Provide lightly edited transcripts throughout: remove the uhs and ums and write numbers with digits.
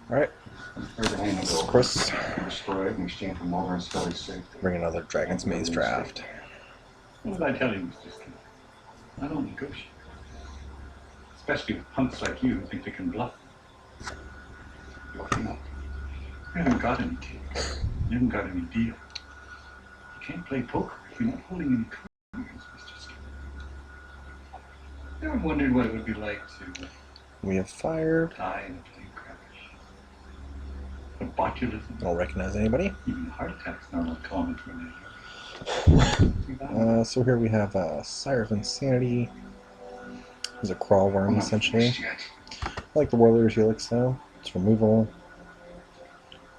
Alright. This is Chris. Bring another Dragon's Maze draft. What did I tell you, Mr. Skin? I don't negotiate. Especially with punks like you who think they can bluff. You haven't got any tickets. You haven't got any deal. You can't play poker if you're not holding any cards, Mr. Skin. Ever wondered what it would be like to... We have fired. Die in a plane crash. But botulism. Don't recognize anybody. Even heart attacks are not common for an so here we have Sire of Insanity. He's a crawl worm, essentially. I like the Warrior's Helix, though. It's removal.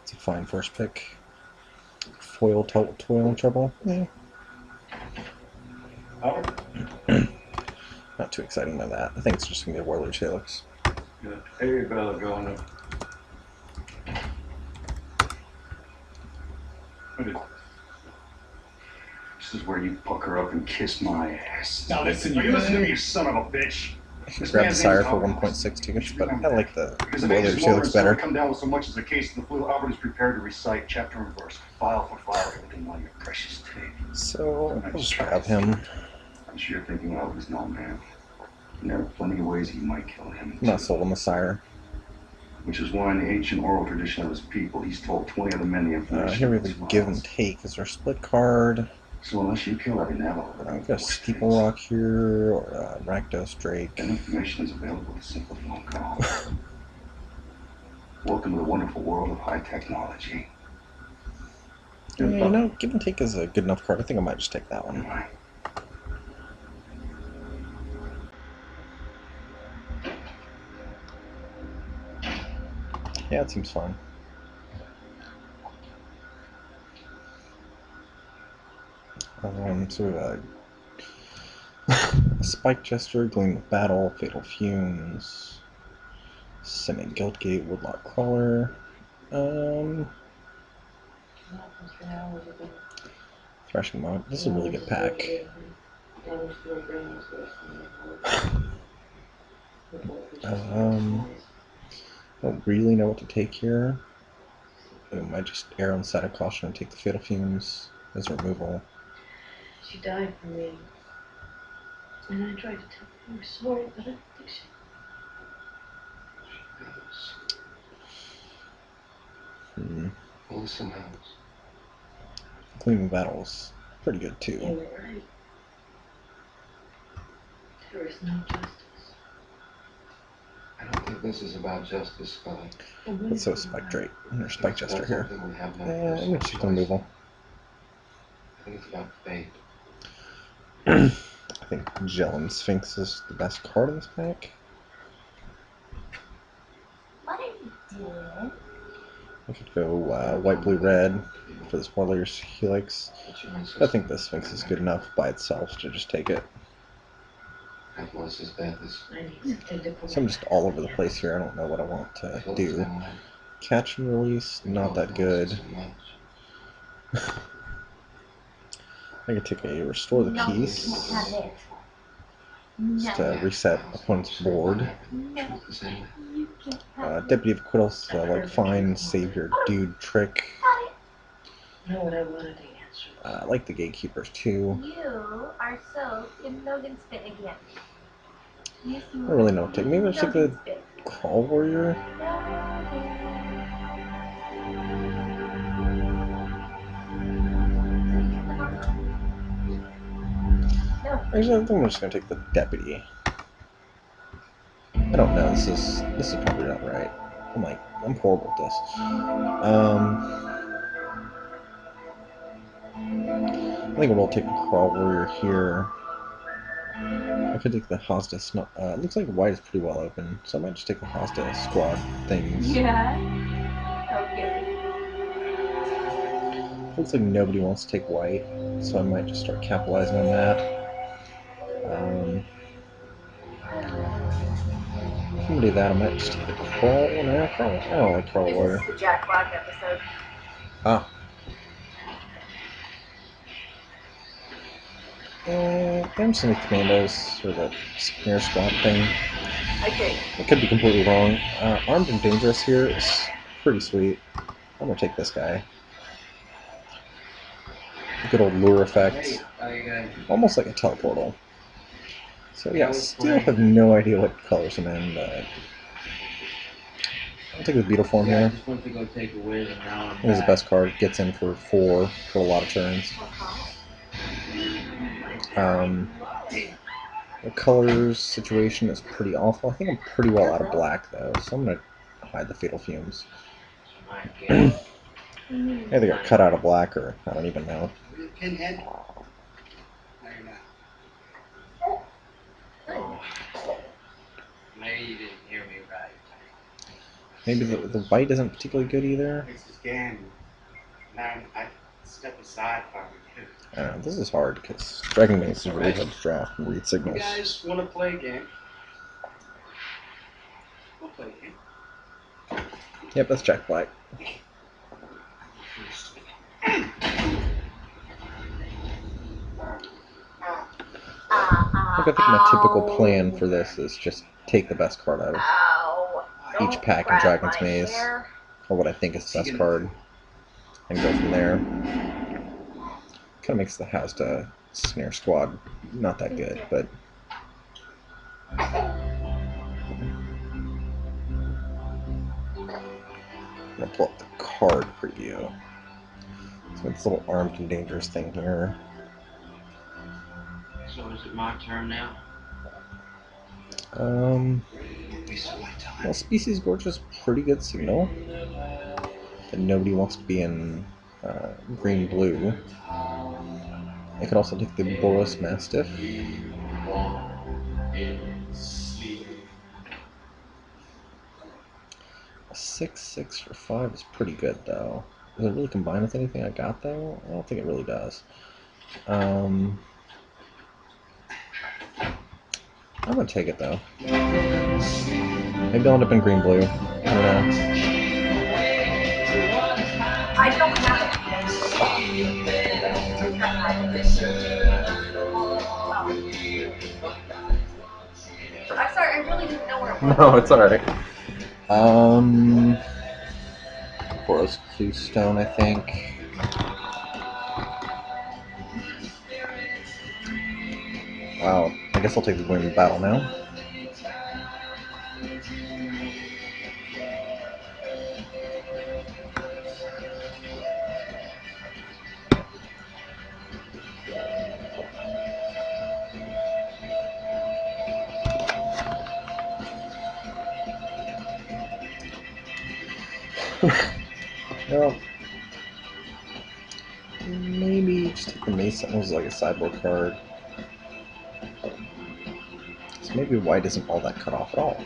It's a fine first pick. Foil Toil in Trouble. Yeah. Not too exciting by that. I think it's just going to be a Warrior's Helix. Hey, Bella, going up. What is this? This is where you pucker up and kiss my ass. Now listen, you listen to me, you son of a bitch. Grab the Sire for 1.6 tickets, but I like the Warrior's Helix better. Come down with so much as a case of the flu. Albert is prepared to recite chapter and verse, file for file, everything on your precious tape. So I'll just grab him. I'm sure you're thinking Albert's no man. And there are plenty of ways he might kill him. I'm not sold on the Sire. Which is why in the ancient oral tradition of his people, he's told 20 of the men the information. Here we have a Give and Take as our split card. So unless you kill every Navajo, I've got a Steeple Rock here, or a Rakdos Drake. That information is available with a simple phone call. Welcome to the wonderful world of high technology. Yeah, you know, Give and Take is a good enough card. I think I might just take that one. Yeah, it seems fine. So we have a Spike Jester, Gleam of Battle, Fatal Fumes, Semi-Guildgate, Woodlock Crawler, Thrashing Monk. This is a really good pack. Don't really know what to take here. I might just err on the side of caution and take the Fatal Fumes as removal. She died for me. And I tried to tell her I was sorry, but I don't think she does. Listen, House. Gleam of Battle is pretty good too. You were right. There is no justice. I don't think this is about justice, Scully. Let's throw Spike Drake or Spike Jester here. I'm gonna choose removal. I think it's about fate. I think Gellan Sphinx is the best card in this pack. What are you doing? I could go white, blue, red for this Warrior's Helix. I think the Sphinx is good enough by itself to just take it. So I'm just all over the place here. I don't know what I want to do. Catch and release, not that good. I could take a Restore the Peace. Just to reset opponent's board. Deputy of Acquittal, so like find, save your dude trick. know what I wanted to answer. I like the Gatekeepers too. You are so in Logan's spit again. I don't really know what to take. Maybe I'll take the Crawl Warrior. Actually, I think I'm just gonna take the Deputy. I don't know. This is probably not right. I'm horrible at this. I think I will take the Crawl Warrior here. I could take the Hostas. It looks like white is pretty well open, so I might just take the Hosta squad things. Yeah. Okay. Looks like nobody wants to take white, so I might just start capitalizing on that. If I'm gonna do that, I might just take the Crawl. I don't like Crawl Warrior. This is the Jack Black episode. Ah. I'm just gonna commandos or the snare squad thing. Okay. I could be completely wrong. Armed and Dangerous here is pretty sweet. I'm gonna take this guy. Good old lure effect. Almost like a teleportal. So yeah, still have no idea what colors I'm in, but I'll take the Beetle form here. It is the best card. Gets in for 4 for a lot of turns. The colors situation is pretty awful. I think I'm pretty well out of black though, so I'm gonna hide the Fatal Fumes. Either got cut out of black or I don't even know. Pinhead? Maybe you didn't hear me right. Maybe the white isn't particularly good either. This is game. Man, I step aside if I were you. I don't know, this is hard because Dragon Mace is really hard to draft and read You signals. guys want to play a game? We'll play a game. Yep, let's check black. Look, I think my typical plan for this is just take the best card out of each pack in Dragon's Maze, or what I think is the best card, and go from there. Kind of makes the Hazda Snare Squad not that good, but I'm gonna pull up the card preview. So it's a little Armed and Dangerous thing here. So is it my turn now? Well, Species Gorge is pretty good signal. But nobody wants to be in green-blue. I could also take the Boros Mastiff. A 6/6 for 5 is pretty good, though. Does it really combine with anything I got, though? I don't think it really does. I'm gonna take it, though. Maybe I'll end up in green-blue. I don't know. I don't have it. I'm sorry, I really didn't know where it was. No, it's alright. Boros Stone, I think. Wow, I guess I'll take the win in battle now. Well, maybe just take the Mace Sentinels as like a sideboard card. So maybe white isn't all that cut off at all.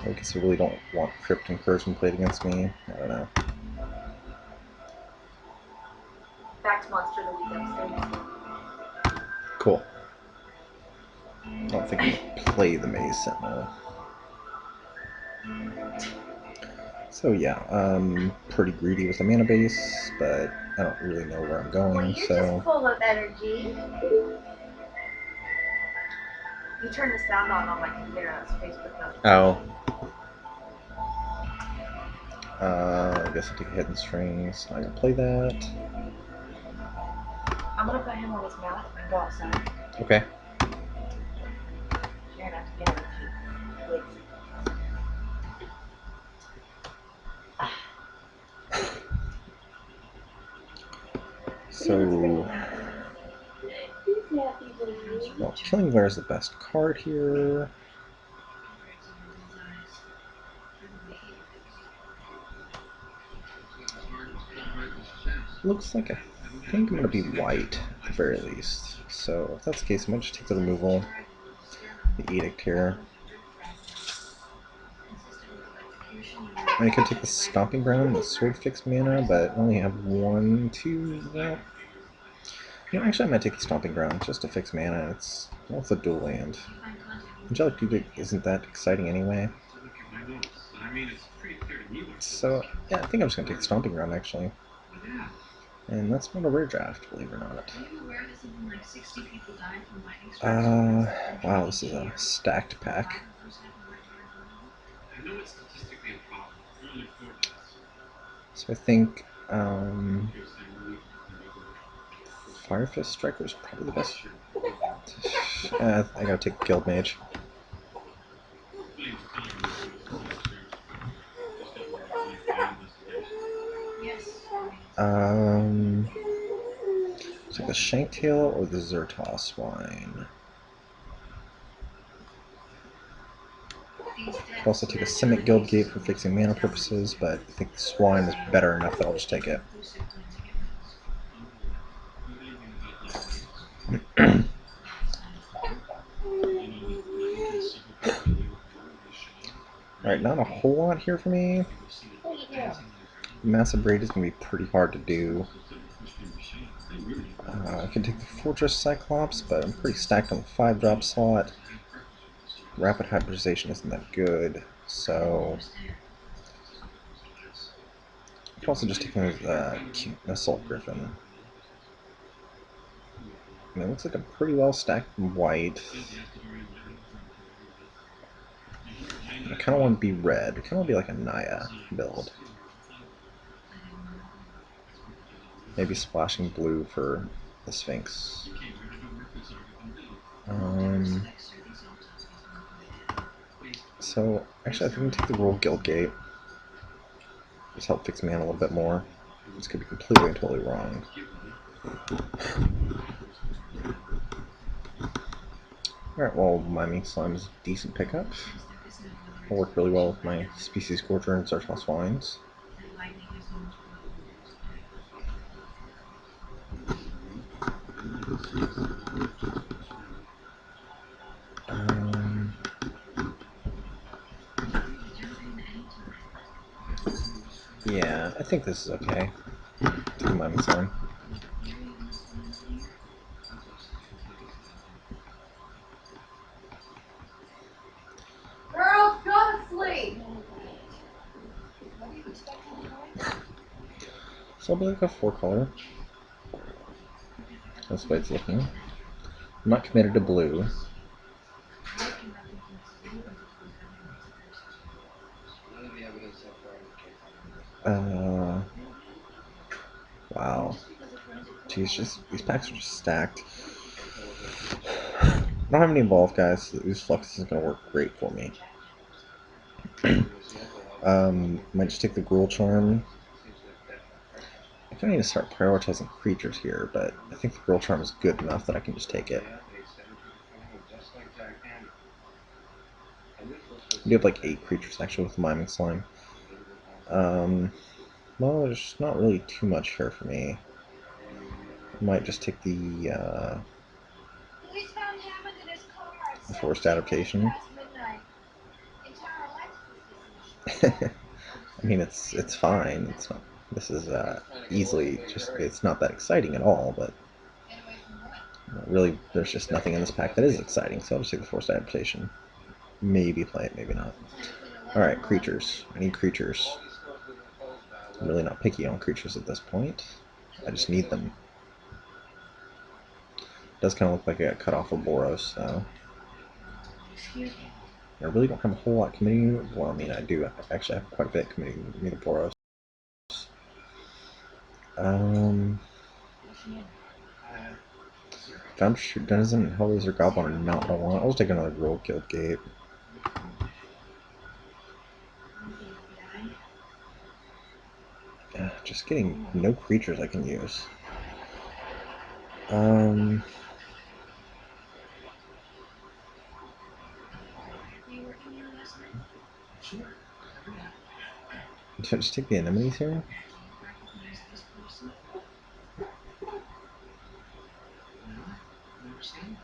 I guess I really don't want Crypt Incursion played against me. I don't know. Back to Monster of the Week upstairs. Cool. I don't think I'm gonna play the Maze Sentinel. So yeah, pretty greedy with the mana base, but I don't really know where I'm going, Well, you're so... just full of energy. You turn the sound on my computer, that's Facebook notification. Oh. I guess I'll take Hidden Strings. I'm not gonna play that. I'm gonna put him on his mouth and go outside. Okay. You're gonna have to get him a few. So... Well, Killing Glare is the best card here. Looks like I think I'm going to be white, at the very least. So, if that's the case, I'm going to just take the removal, the Edict here. I could take the Stomping Ground, the Sword Fix mana, but I only have 1, 2, well... You know, actually I might take the Stomping Ground, just to fix mana. It's a dual land. Angelic Edict isn't that exciting anyway. So, yeah, I think I'm just going to take the Stomping Ground, actually. And that's not a rare draft, believe it or not. Are you aware that something like 60 people died from lightning strikes? Wow, this is a stacked pack. I know it's statistically improbable. It's only 4 deaths. So I think, Fire Fist Striker is probably the best. I gotta take Guild Mage. Yes. Take the Shanktail or the Zertos Swine. Could also take a Simic Guild Gate for fixing mana purposes, but I think the Swine is better enough that I'll just take it. Alright, not a whole lot here for me. Massive Braid is going to be pretty hard to do. I can take the Fortress Cyclops, but I'm pretty stacked on the 5-drop slot. Rapid Hybridization isn't that good, so I could also just take an Assault Griffin. And it looks like I'm pretty well stacked in white. I kind of want to be red. I kind of want to be like a Naya build. Maybe splashing blue for the Sphinx. So, actually, I think I'm going to take the Royal Guild Gate. Just help fix mana a little bit more. This could be completely and totally wrong. Alright, well, Miming Slime is a decent pickup. It'll work really well with my Species Scorcher and Zertos Swines. Yeah, I think this is okay. Take Miming Slime. Girls, go to sleep! So I'll be like a 4-color. That's the way it's looking. I'm not committed to blue. Wow. Jeez, these packs are just stacked. I don't have any involved, guys, so this Flux is going to work great for me. Might just take the Gruul Charm. I kind of need to start prioritizing creatures here, but I think the Gruul Charm is good enough that I can just take it. We have like 8 creatures actually with Miming Slime. Well, there's not really too much here for me. I might just take the Forced Adaptation. I mean, it's fine. It's not. This is easily just. It's not that exciting at all, but really, there's just nothing in this pack that is exciting. So I'll just take the Forced Adaptation. Maybe play it, maybe not. All right, creatures. I need creatures. I'm really not picky on creatures at this point. I just need them. It does kind of look like I got cut off of Boros, so. I really don't have a whole lot committing. Well, I mean, I do actually have quite a bit committing to Boros. Foundry Denizen and Hellraiser Goblin are not what I want. I'll just take another Royal Guild Gate. Just getting no creatures I can use. Should I just take the anemones here?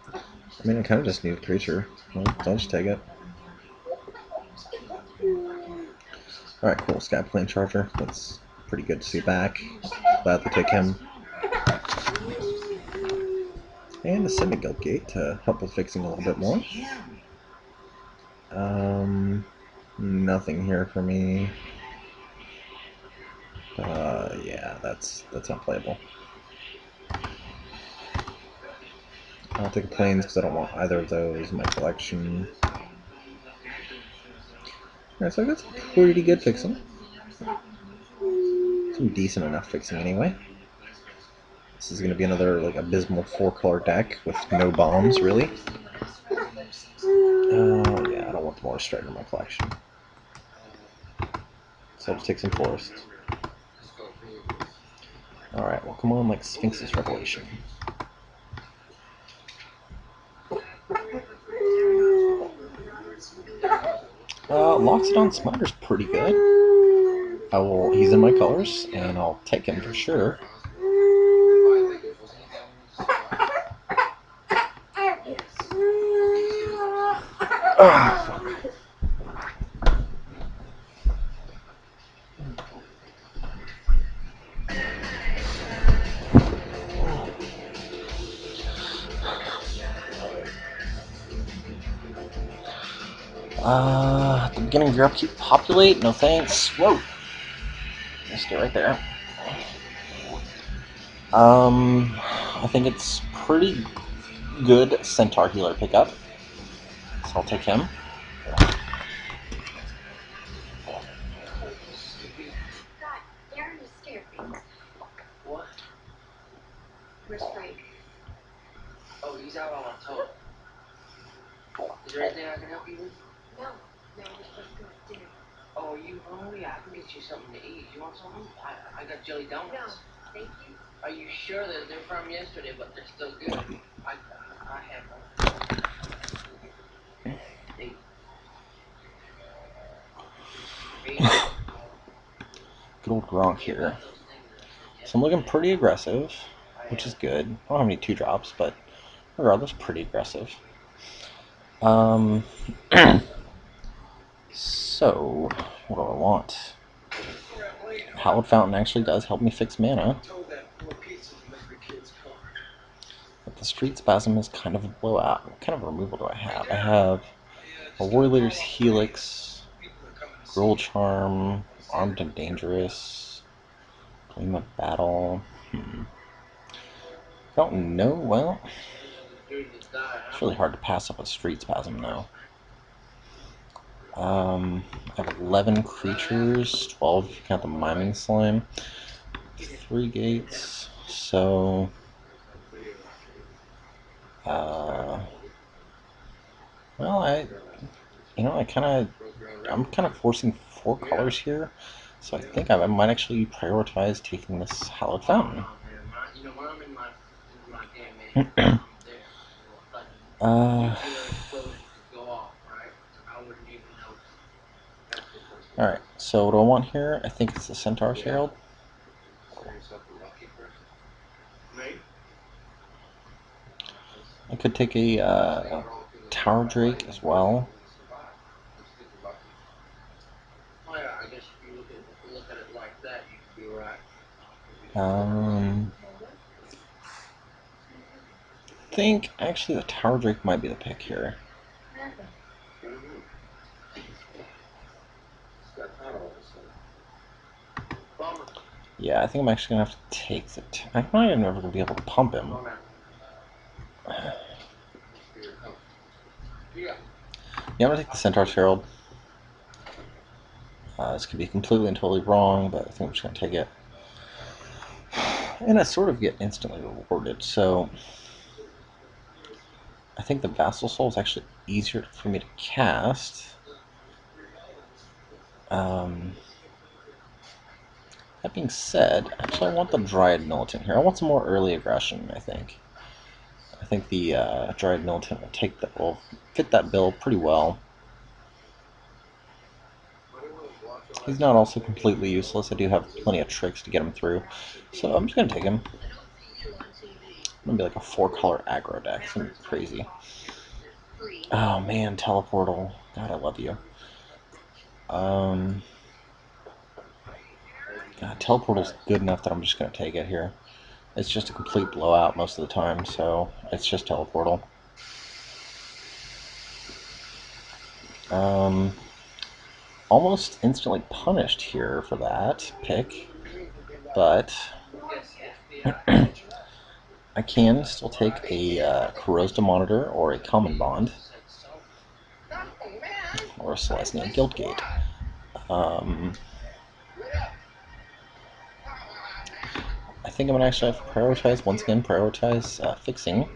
I mean, I kind of just need a creature. I'll just take it. Alright, cool. Skyplane Charger. That's pretty good to see back. Glad to take him. And the Simic Guild Gate to help with fixing a little bit more. Nothing here for me. Yeah, that's unplayable. I'll take planes because I don't want either of those in my collection. Alright, so I got some pretty good fixing. Some decent enough fixing anyway. This is going to be another like abysmal 4-color deck with no bombs, really. Yeah, I don't want the more strider in my collection. So I'll just take some forests. Alright, well come on, like Sphinx's Revelation. Loxodon Smiter's pretty good. He's in my colors, and I'll take him for sure. At the beginning of your upkeep, populate. No thanks. Whoa. Just stay right there. I think it's pretty good Centaur healer pickup, so I'll take him. God, Aaron is scared me. What? Where's Frank? Oh, he's out on a tow. Is there anything I can help you with? No, we're supposed to go to dinner. Oh, are you hungry? I can get you something to eat. You want something? I got jelly donuts. No, thank you. Are you sure that they're from yesterday, but they're still good? I have one. Hey. Good old Gronk here. So I'm looking pretty aggressive, which is good. I don't have any 2-drops, but regardless, pretty aggressive. So, what do I want? Hallowed Fountain actually does help me fix mana. But the Street Spasm is kind of a blowout. What kind of removal do I have? I have a Warrior Leader's Helix, Gruel Charm, Armed and Dangerous, Gleam of Battle. Don't know. Well, it's really hard to pass up a Street Spasm though. I have 11 creatures, 12 if you count the Miming Slime, 3 gates, so well, I'm kind of forcing 4 colors here, so I think I might actually prioritize taking this Hallowed Fountain. Alright, so what do I want here? I think it's the Centaur's Herald. I could take a Tower Drake as well. I think actually the Tower Drake might be the pick here. Yeah, I think I'm actually gonna have to take the. I'm not even ever gonna be able to pump him. Yeah, I'm gonna take the Centaur's Herald. This could be completely and totally wrong, but I think I'm just gonna take it. And I sort of get instantly rewarded, so I think the Vassal Soul is actually easier for me to cast. That being said, actually I want the Dryad Militant here. I want some more early aggression, I think. I think the Dryad Militant will fit that bill pretty well. He's not also completely useless. I do have plenty of tricks to get him through. So I'm just going to take him. Maybe like a 4-color aggro deck. It's going to be crazy. Oh man, Teleportal. God, I love you. God, Teleportal's good enough that I'm just going to take it here. It's just a complete blowout most of the time, so it's just Teleportal. almost instantly punished here for that pick, but I can still take a Corrosive Monitor or a Common Bond, or a Selesnya Guildgate. I think I'm going to actually have to prioritize, once again, fixing,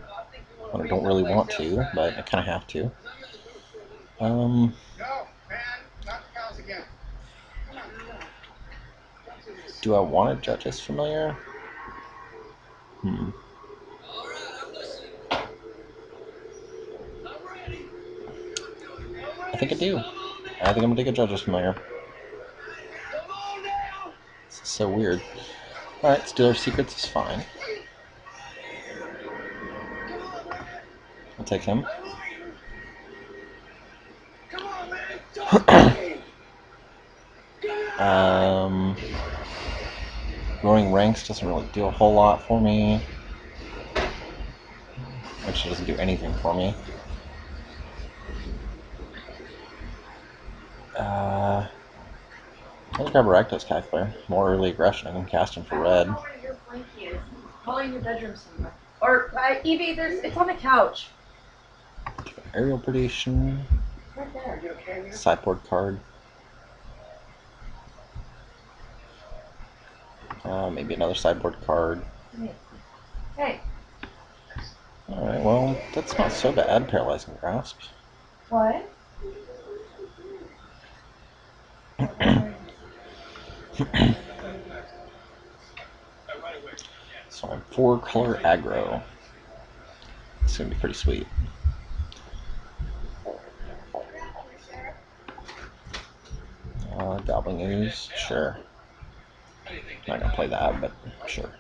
when I don't really want to, but I kind of have to. Do I want to judge as familiar? I think I do. I think I'm going to take a judge as familiar. This is so weird. Alright, Stealer Secrets is fine. I'll take him. Growing ranks doesn't really do a whole lot for me. Actually, doesn't do anything for me. Let's grab a Rakdos Calculator. More early aggression. I can cast him for red. I don't know where your blankie is. Probably in your bedroom somewhere. Or, Evie, it's on the couch. Aerial Predation. Right there. You okay? Sideboard card. Maybe another sideboard card. Hey. Alright, well, that's not so bad, Paralyzing Grasp. What? So I'm 4-color aggro. It's gonna be pretty sweet. Goblin Ooze, sure. Not gonna play that, but sure.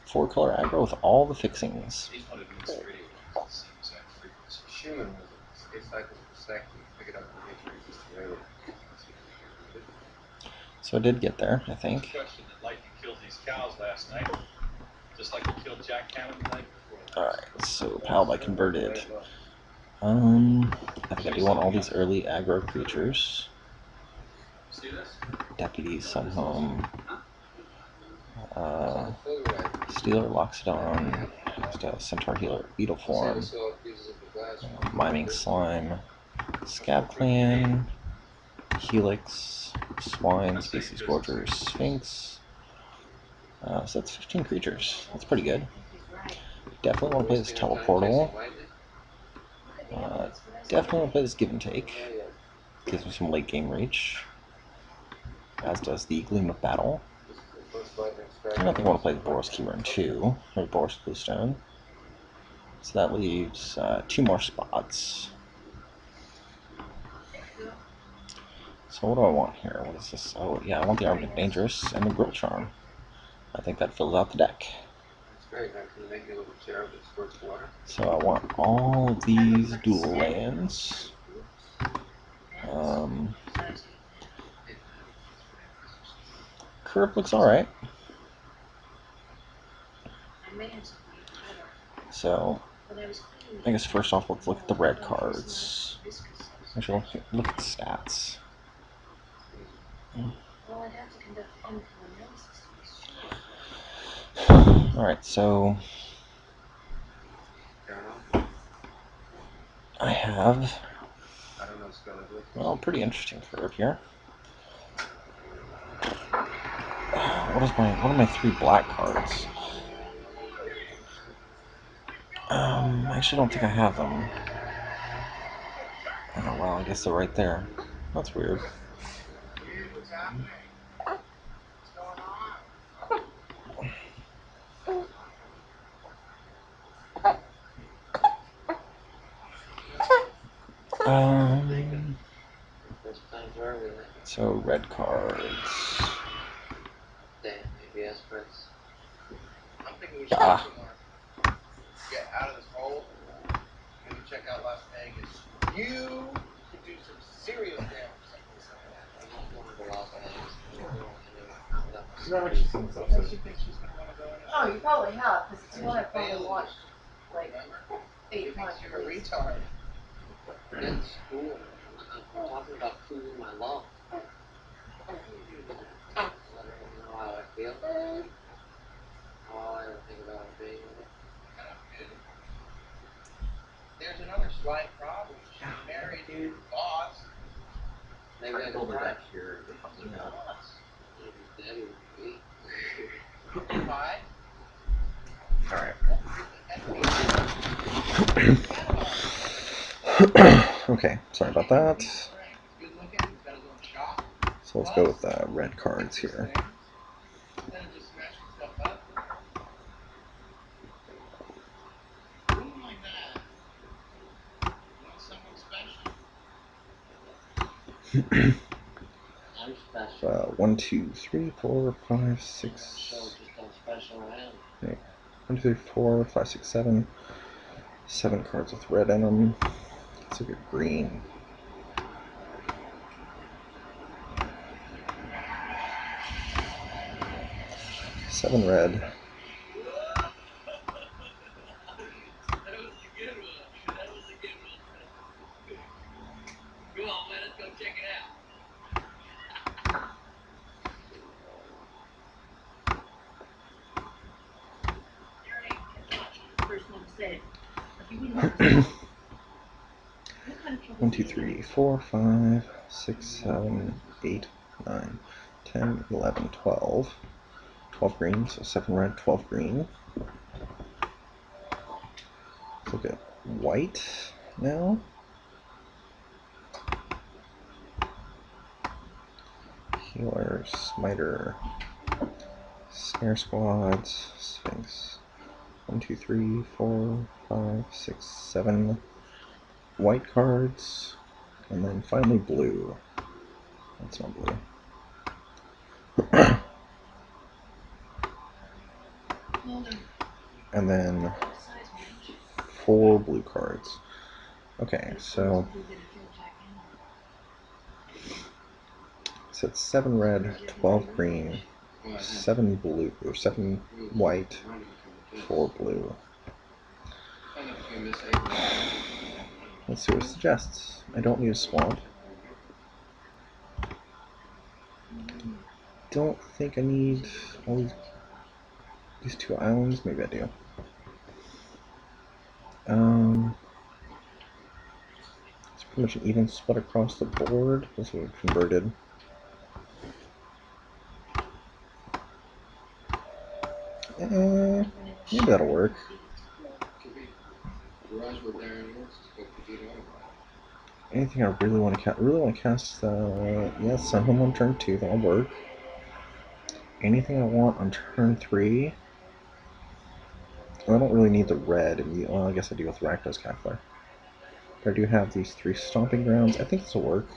4-color aggro with all the fixings. So I did get there, I think. Alright, so Palby converted. I think I do want all these early aggro creatures. Deputy, Sunhome. Stealer, Loxodon, Centaur Healer, Beetle Form, Miming Slime, Scab Clan, Helix, Swine, Species Gorgers, Sphinx. So that's 15 creatures. That's pretty good. Definitely want to play this Teleportal. Definitely want to play this Give and Take. Gives me some late game reach. As does the Gleam of Battle. I don't think I want to play the Boros Keyburn 2, or Boros Bluestone. So that leaves 2 more spots. So what do I want here? What is this? Oh yeah, I want the Armament Dangerous and the Grill Charm. I think that fills out the deck. So I want all of these dual lands. Curve looks alright. So, I guess first off, let's look at the red cards. Actually, look at the stats. Alright, so I have, well, pretty interesting curve here. What are my 3 black cards? I actually don't think I have them. Oh well, I guess they're right there. That's weird. So red cards. Ah. Get out of this hole. Maybe check out Las Vegas. You could do some serious damage. Oh, you probably have, because it's one I've probably watched like 8 times. You're a retard. That's cool. I'm talking about cooling my lung. I don't know how I feel. All I ever think about is being There's another slight problem. She's married to the boss. maybe I can try. Why? Alright. Good Okay, sorry about that. looking, got his own shop. So let's go with red cards here. Then just smashing stuff up. Room like that. Want someone special? I'm special. 1, 2, 3, 4, 5, 6. So just how special I am. 1, 2, 3, 4, 5, 6, 7. 7 cards with red in them. Let's look at green. Seven red. First one to say it. If you wouldn't have to say it. What kind of trouble 1, do 2, you 3, 4, 5, 6, 7, 8, 9, 10, 11, 12. 12 green, so 7 red, 12 green. Let's look at white now. Healer, Smiter, Snare Squads, Sphinx. 1, 2, 3, 4, 5, 6, 7 white cards, and then finally blue. That's not blue. And then 4 blue cards. Okay, so it's 7 red, 12 green, 7 blue, or 7 white, 4 blue. Let's see what it suggests. I don't need a swamp. Don't think I need all these 2 islands. Maybe I do. It's pretty much an even split across the board. That's what we've converted. Maybe that'll work. Anything I really want to cast? Really want to cast? Yes, Sunhome on turn 2. That'll work. Anything I want on turn 3? Well, I don't really need the red. Well, I guess I do with Rakdos Cackler. But I do have these 3 Stomping Grounds. I think this will work.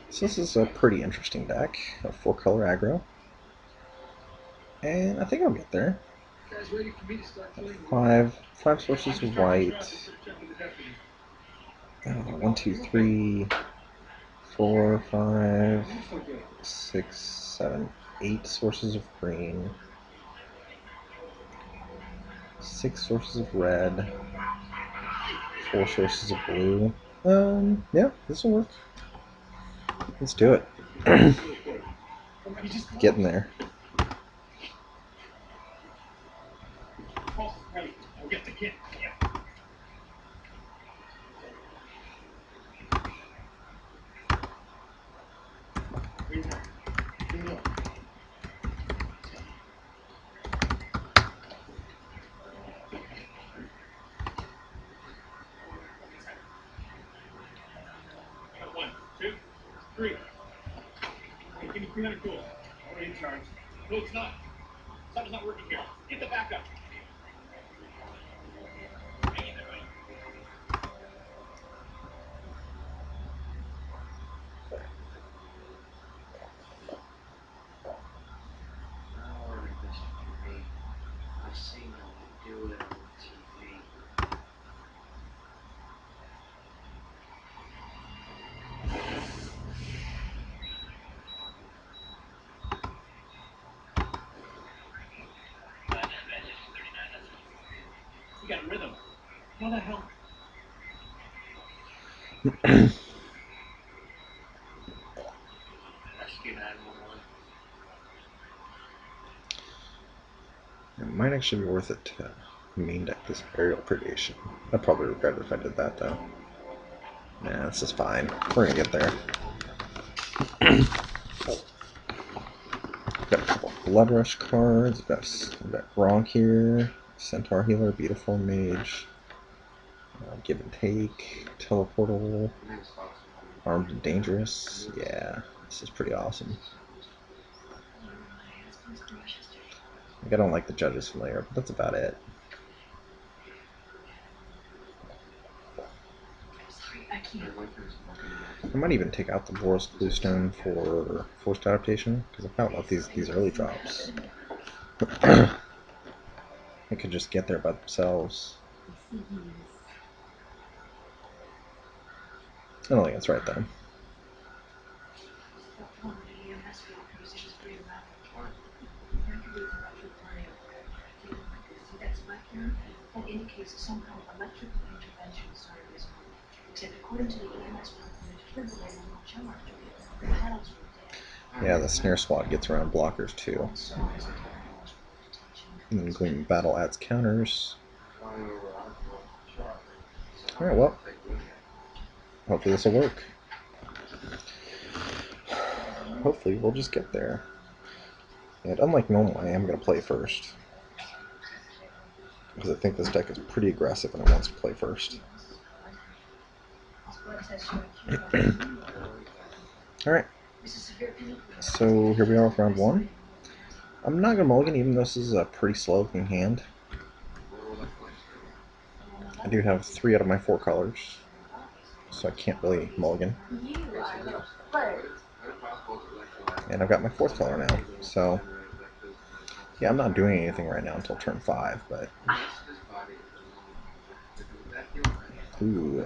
So this is a pretty interesting deck of 4-color aggro. And I think I'll get there. 5 sources of white. 1, 2, 3, 4, 5, 6, 7, 8 sources of green. 6 sources of red. 4 sources of blue. Yeah, this will work. Let's do it. Getting there. I'll get the kid. One, 2, 3. Hey, give me 300 gold. Already charged. No, it's not. Something's not working here. Get the backup. Hang in there, buddy. I ordered this for me. I seen them do it on TV. get rid of her. How the hell? Rescue 911. It might actually be worth it to main deck this aerial predation. I'd probably regret it if I did that though. Nah, this is fine. We're gonna get there. Got a couple Blood Rush cards. We've got Gronk here, Centaur Healer, Beautiful Mage, Give and Take, Teleportal, Armed and Dangerous. Yeah, this is pretty awesome. Like, I don't like the Judge's Familiar, but that's about it. I might even take out the Boros Bluestone for Forced Adaptation, because I found out these early drops. They could just get there by themselves. I don't think that's right, though. That indicates some kind of electrical intervention started this morning. Except according to the EMS plan, the defibrillator won't charge. The panels were dead. Yeah, the Snare Swat gets around blockers too. And then Gleaming Battle adds counters. Alright, well. Hopefully this will work. Hopefully we'll just get there. And unlike normal, I am going to play first. Because I think this deck is pretty aggressive and it wants to play first. Alright. So here we are with round one. I'm not going to mulligan even though this is a pretty slow looking hand. I do have 3 out of my 4 colors. So I can't really mulligan. And I've got my 4th color now. So yeah, I'm not doing anything right now until turn 5, but... Ooh.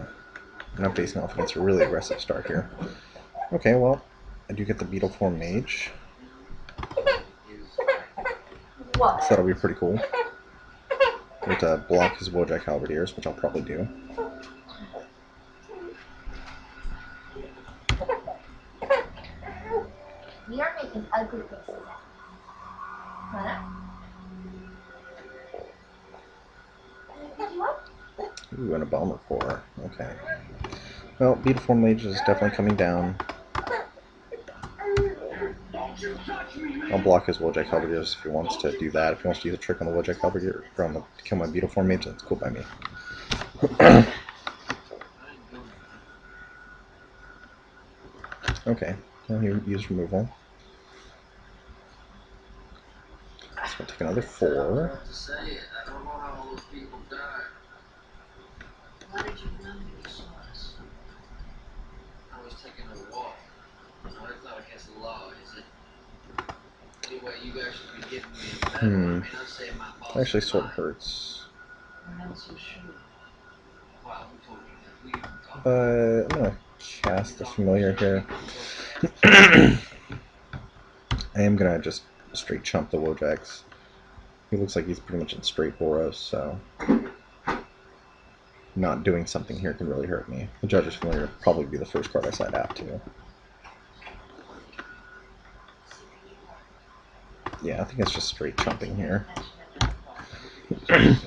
And I'm facing off against a really aggressive start here. Okay, well, I do get the Beetle Form Mage. So that'll be pretty cool. I get to block his Wojak Halberdiers, which I'll probably do. We are making ugly faces. What? Ooh, and a Bomber Core. Okay. Well, Beetle Form Mage is definitely coming down. I'll block his Wojak Halberdiers if he wants to do that. If he wants to use a trick on the Wojak Halberdier to kill my Beetle Form Mage, that's cool by me. Okay, now he used removal. So I'll take another 4. Why did you run when you saw us? I was taking a walk. No, it's not against the law, is it? Anyway, you guys should be giving me a medal. I mean, I say my boss. Actually, sort of hurts. I'm not so sure. Wow, who told you that? But I'm gonna cast the Familiar here. I am gonna just straight chump the Wojaks. He looks like he's pretty much in straight Boros, so not doing something here can really hurt me. The Judge's Familiar would probably be the first card I side out to. Yeah, I think it's just straight chumping here. Pick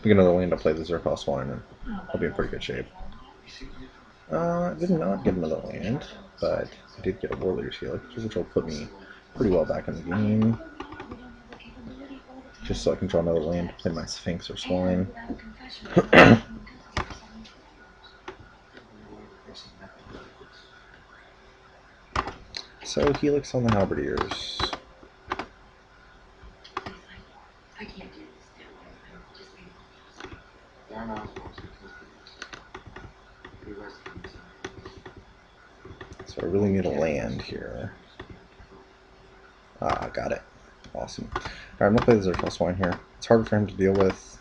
another land to play the Zerkal Swine, and I'll be in pretty good shape. I did not get another land, but I did get a Warrior's Healer, which will put me pretty well back in the game. Just so I can draw another land to play my Sphinx or Swine. So Helix on the Halberdiers. So I really need a land here. Ah, got it. Awesome. Alright, I'm going to play the Zerkal Swine here. It's harder for him to deal with.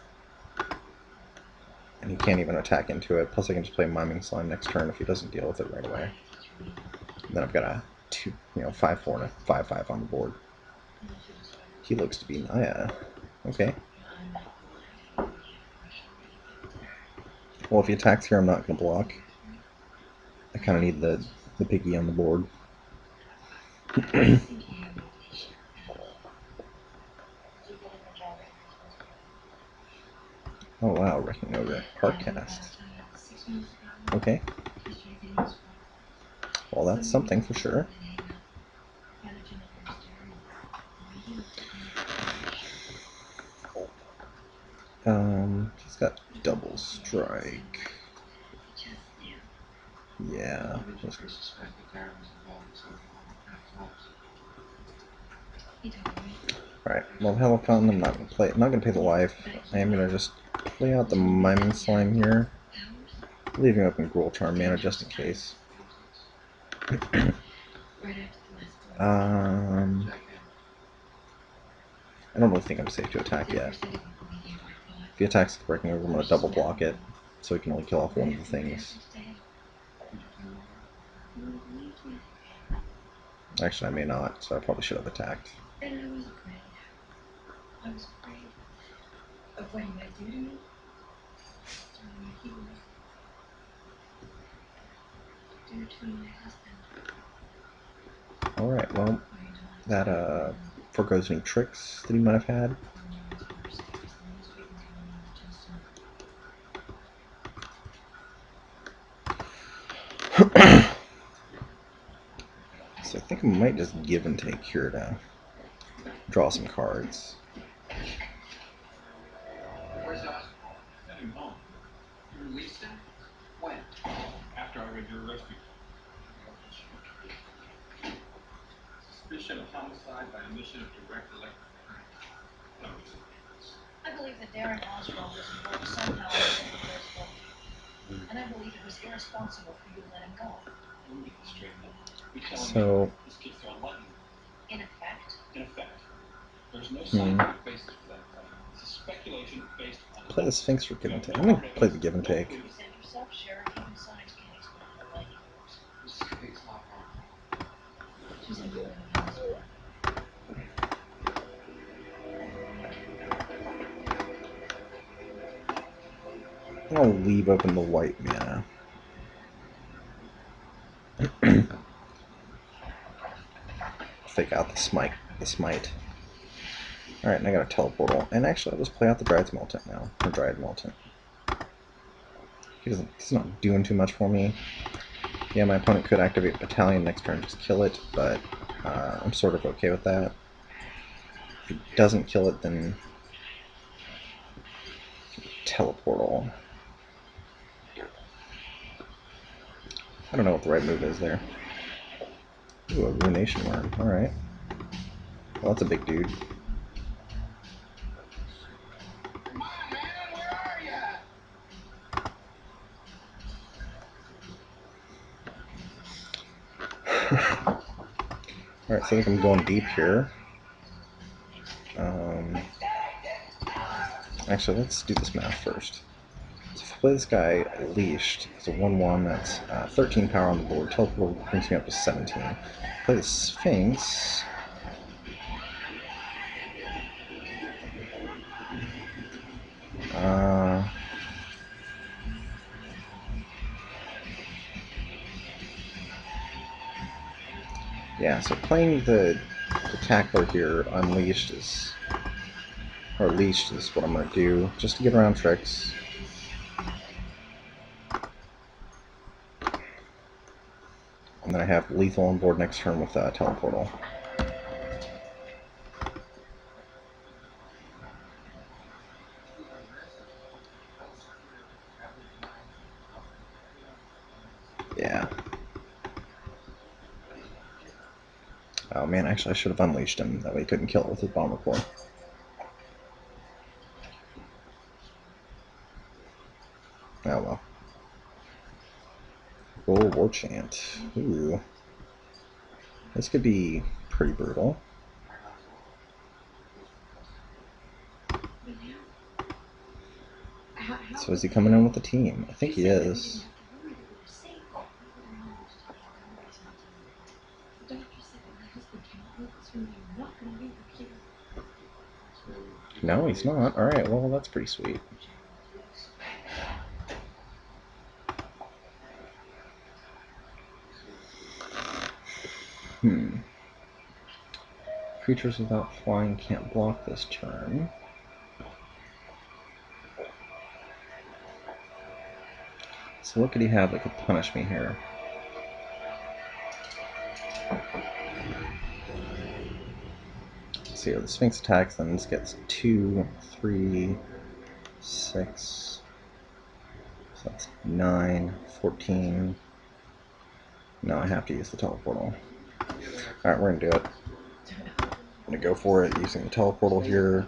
And he can't even attack into it. Plus I can just play Miming Slime next turn if he doesn't deal with it right away. And then I've got a 5/4 and a 5/5 on the board. He looks to be Naya. Okay. Well, if he attacks here, I'm not going to block. I kind of need the piggy on the board. Oh wow, Wrecking Ogre. Hardcast. Okay. Well, that's something for sure. He's got double strike. Yeah. Alright, well, hell of fun. I'm not gonna play. I'm not gonna pay the life. I am gonna just play out the Miming Slime here, leaving open Gruul Charm mana just in case. I don't really think I'm safe to attack yet. If he attacks the Breaking Over, I'm gonna double block it, so he can only kill off one of the things. Actually, I may not, so I probably should have attacked. I was afraid of what he might do to me. He would do to my husband. Alright, well, that forgoes any tricks that he might have had. So I think I might just give and take here to draw some cards. Where's Oswald? Sent him home. You released him? When? After I read your arrest report. Suspicion of homicide by omission of direct electric current. No reason for this. I believe that Darren Oswald was involved somehow in Nicholas' death. And I believe it was irresponsible for you to let him go. Let me get this straight now. You're telling So, me this kid's throwing lightning. In effect, In effect, there's no scientific basis for that claim. This is speculation based on play the Sphinx for give and take. I'm gonna play the give and take. you said yourself, Sheriff, even science can't explain how lightning works. This kid's not wrong. She's in the hospital. I'll leave open the white mana. Fake out the smite. Alright, and I got a teleportal. And actually, I'll just play out the Dryad's Militant now. Or Dryad Militant. He's not doing too much for me. Yeah, my opponent could activate Battalion next turn, just kill it, but I'm sort of okay with that. If he doesn't kill it, then teleportal. I don't know what the right move is there. Ooh, a Ruination Worm. Alright. Well, that's a big dude. Come on, man, where are ya? Alright, so I think I'm going deep here. Actually, let's do this math first. So if I play this guy leashed, it's a 1/1, that's 13 power on the board. Teleport brings me up to 17. Play the Sphinx. Yeah, so playing the tackler here, unleashed is, or leashed is what I'm going to do, just to get around tricks. And then I have lethal on board next turn with teleportal. Yeah. Oh man, actually I should have unleashed him, that way he couldn't kill it with his Bomber Core. Oh well. Roll War Chant. Ooh. This could be pretty brutal. So is he coming in with the team? I think he is. No, he's not. Alright, well that's pretty sweet. Creatures without flying can't block this turn. So what could he have that could punish me here? Let's see here, the Sphinx attacks, then this gets 2, 3, 6, so that's 9, 14. No, I have to use the teleportal. Alright, we're gonna do it. I'm gonna go for it using the teleportal here.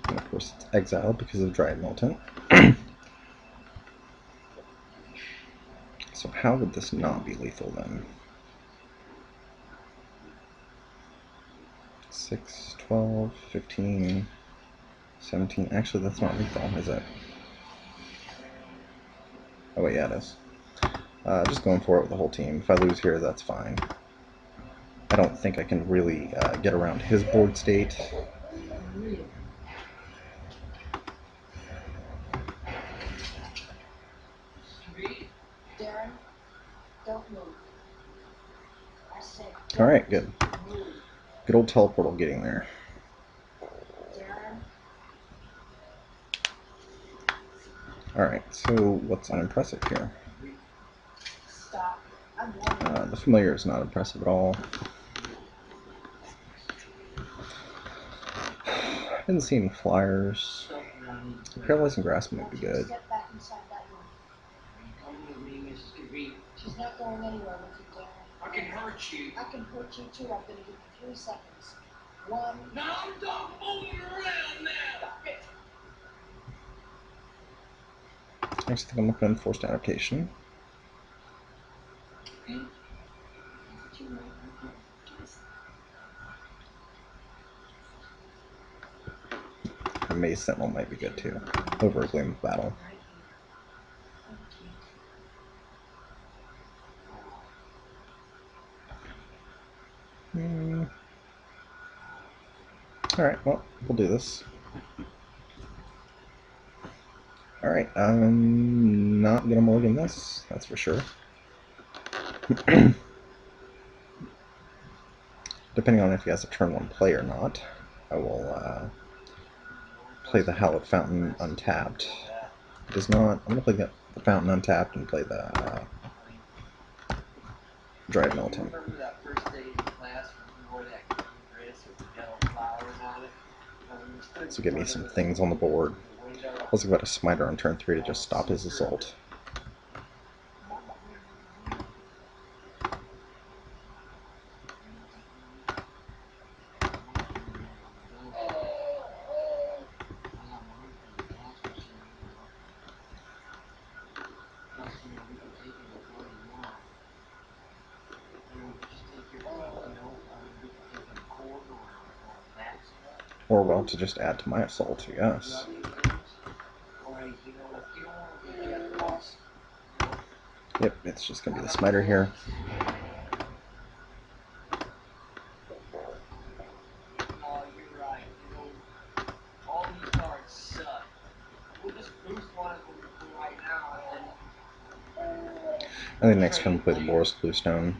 And of course it's exiled because of Dryad Militant. So how would this not be lethal then? 6, 12, 15, 17. Actually, that's not lethal, is it? Oh wait, yeah, it is. Just going for it with the whole team. If I lose here, that's fine. I don't think I can really get around his board state. Darren, don't move. I said, Alright, good. Good old teleportal getting there. Darren, Alright, so what's unimpressive here? stop. I'm warning you. The familiar is not impressive at all. I didn't see any flyers. Paralyzing Grasp might be good. Step back inside that room. She's not going anywhere with you, Darren. I can hurt you. I can hurt you too. I'm gonna give you 3 seconds. 1. Now I'm done fooling around now. Next thing I'm looking at Forced Adaptation. A Maze Sentinel might be good too, over a Gleam of Battle. Alright, well, we'll do this. Alright, I'm not gonna mulligan this, that's for sure. Depending on if he has a turn 1 play or not, I will play the Hallowed Fountain untapped. If it does not, I'm gonna play the Fountain untapped and play the Dryad Militant. Remember that first day in class when you wore that green dress with the yellow flowers on it? So give me some things on the board. Also got a Smiter on turn 3 to just stop his assault. Or well, to just add to my assault, yes. Yep, it's just gonna be the Smiter here. Oh, you're right. You know, all these cards suck. We'll just boost one of them right now and then. I think next turn we'll play the Boris Bluestone.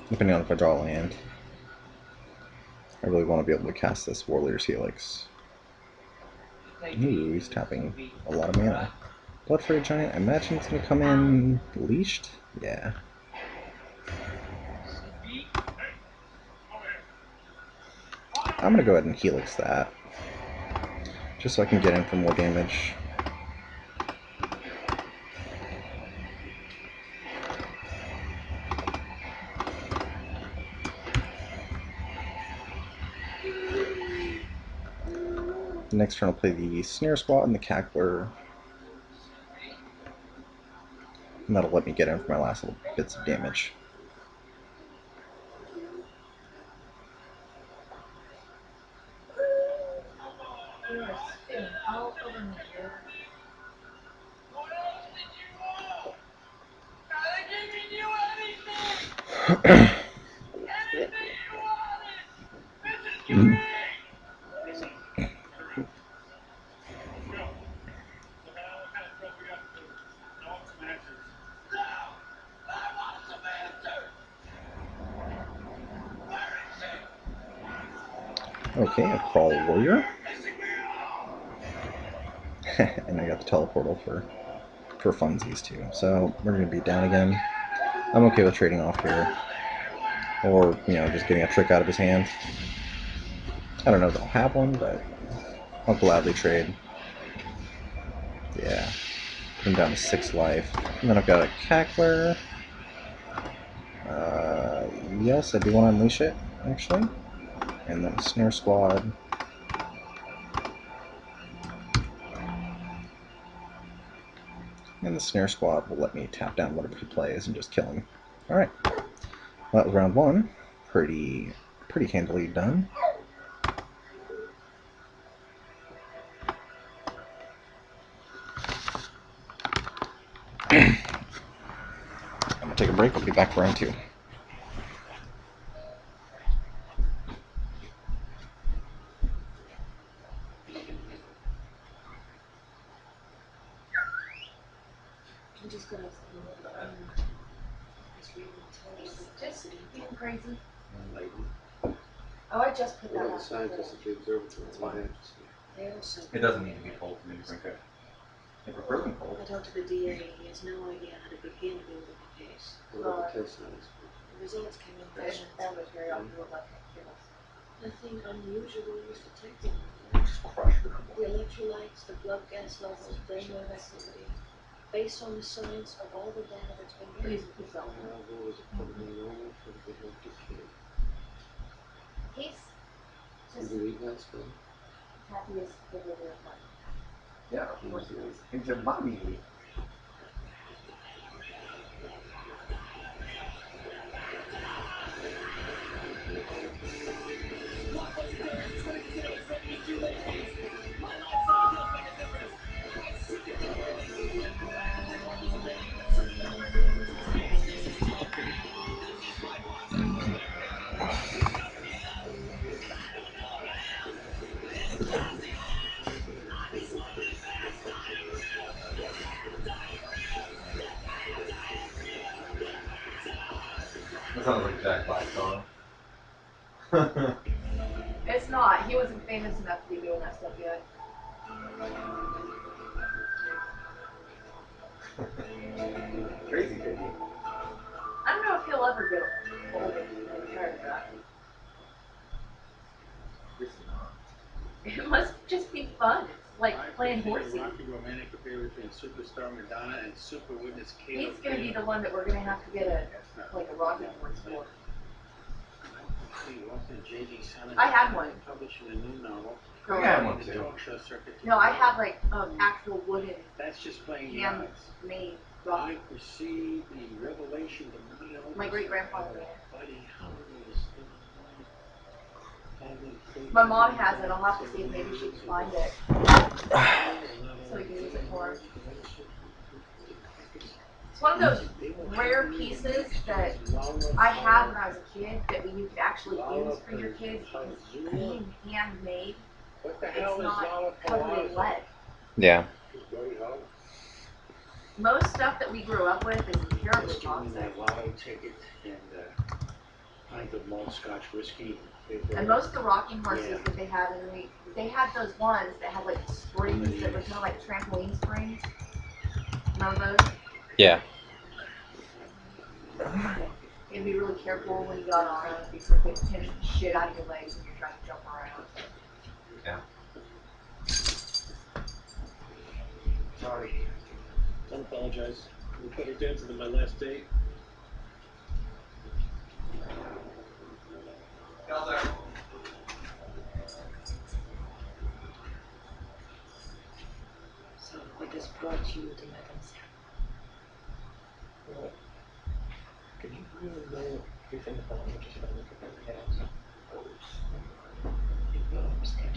Depending on if I draw a land. I really want to be able to cast this Warrior's Helix. Ooh, he's tapping a lot of mana. Bloodfray Giant, I imagine it's going to come in leashed? Yeah. I'm going to go ahead and Helix that. Just so I can get in for more damage. Next turn I'll play the Snare Squat and the Cackler. And that'll let me get in for my last little bits of damage. All over me here. What else did you want? I ain't giving you anything. Anything you wanted. This is great. Okay, a Crawl Warrior. And I got the Teleportal for funsies too. So we're going to be down again. I'm okay with trading off here. Or, you know, just getting a trick out of his hand. I don't know if I'll have one, but I'll gladly trade. Yeah. I'm down to 6 life. And then I've got a Cackler. Yes, I do want to unleash it, actually. And then a Snare Squad. And the Snare Squad will let me tap down whatever he plays and just kill him. Alright. Well, that was round 1. Pretty handily done. I'm gonna take a break. I'll be back for round 2. I'm just gonna Just being crazy. Oh, I just put that Well, the out. scientists at the observatory. It's fine. They also. It doesn't need to be cold for me to drink it. If we're frozen cold. I talked to the DA. He has no idea how to begin building a case. What about the test size? The results came in Fish fashion. and was very often about Nothing unusual was detected. Just crush it. The electrolytes, the blood gas levels, brainwave activity. Based on the science of all the data that's been Please, gathered. please don't. My level is probably normal for the healthy kid. He's You just believe that still? happy as the baby of mine. Yeah, of course it is. It's a mommy. That sounds like Jack Black song. It's not. He wasn't famous enough to be doing that stuff yet. Crazy baby. I don't know if he'll ever get old and tired of that. It must just be fun. It's like playing horsey. Romantic affair between superstar Madonna and super witness Kate. He's gonna be the one that we're gonna have to get a rocking horse for. I had one. Publishing a new novel. Growing Yeah, up. one too. Talk show circuit. No, I have like actual wooden That's just playing the odds. handmade I rocking. perceive the revelation of the real. My great grandfather made it. Fighting howls. My mom has it. I'll have to see if maybe she can find it so we can use it for her. It's one of those rare pieces that I had when I was a kid that you could actually use for your kids because being handmade, What the it's hell is not covered in lead. Yeah. Most stuff that we grew up with is terribly Just give me toxic. that lotto ticket and pint of malt scotch whiskey. And most of the rocking horses that they had, and they had those ones that had like springs that were kind of like trampoline springs. Remember those? Yeah. You had to be really careful when you got on them because they would pinch the shit out of your legs when you're trying to jump around. Yeah. Sorry. Don't apologize. We put her dancing on my last date. So what has brought you to Madame Serra? Well, could you really know everything about me just by looking at my hands? Your robes, they're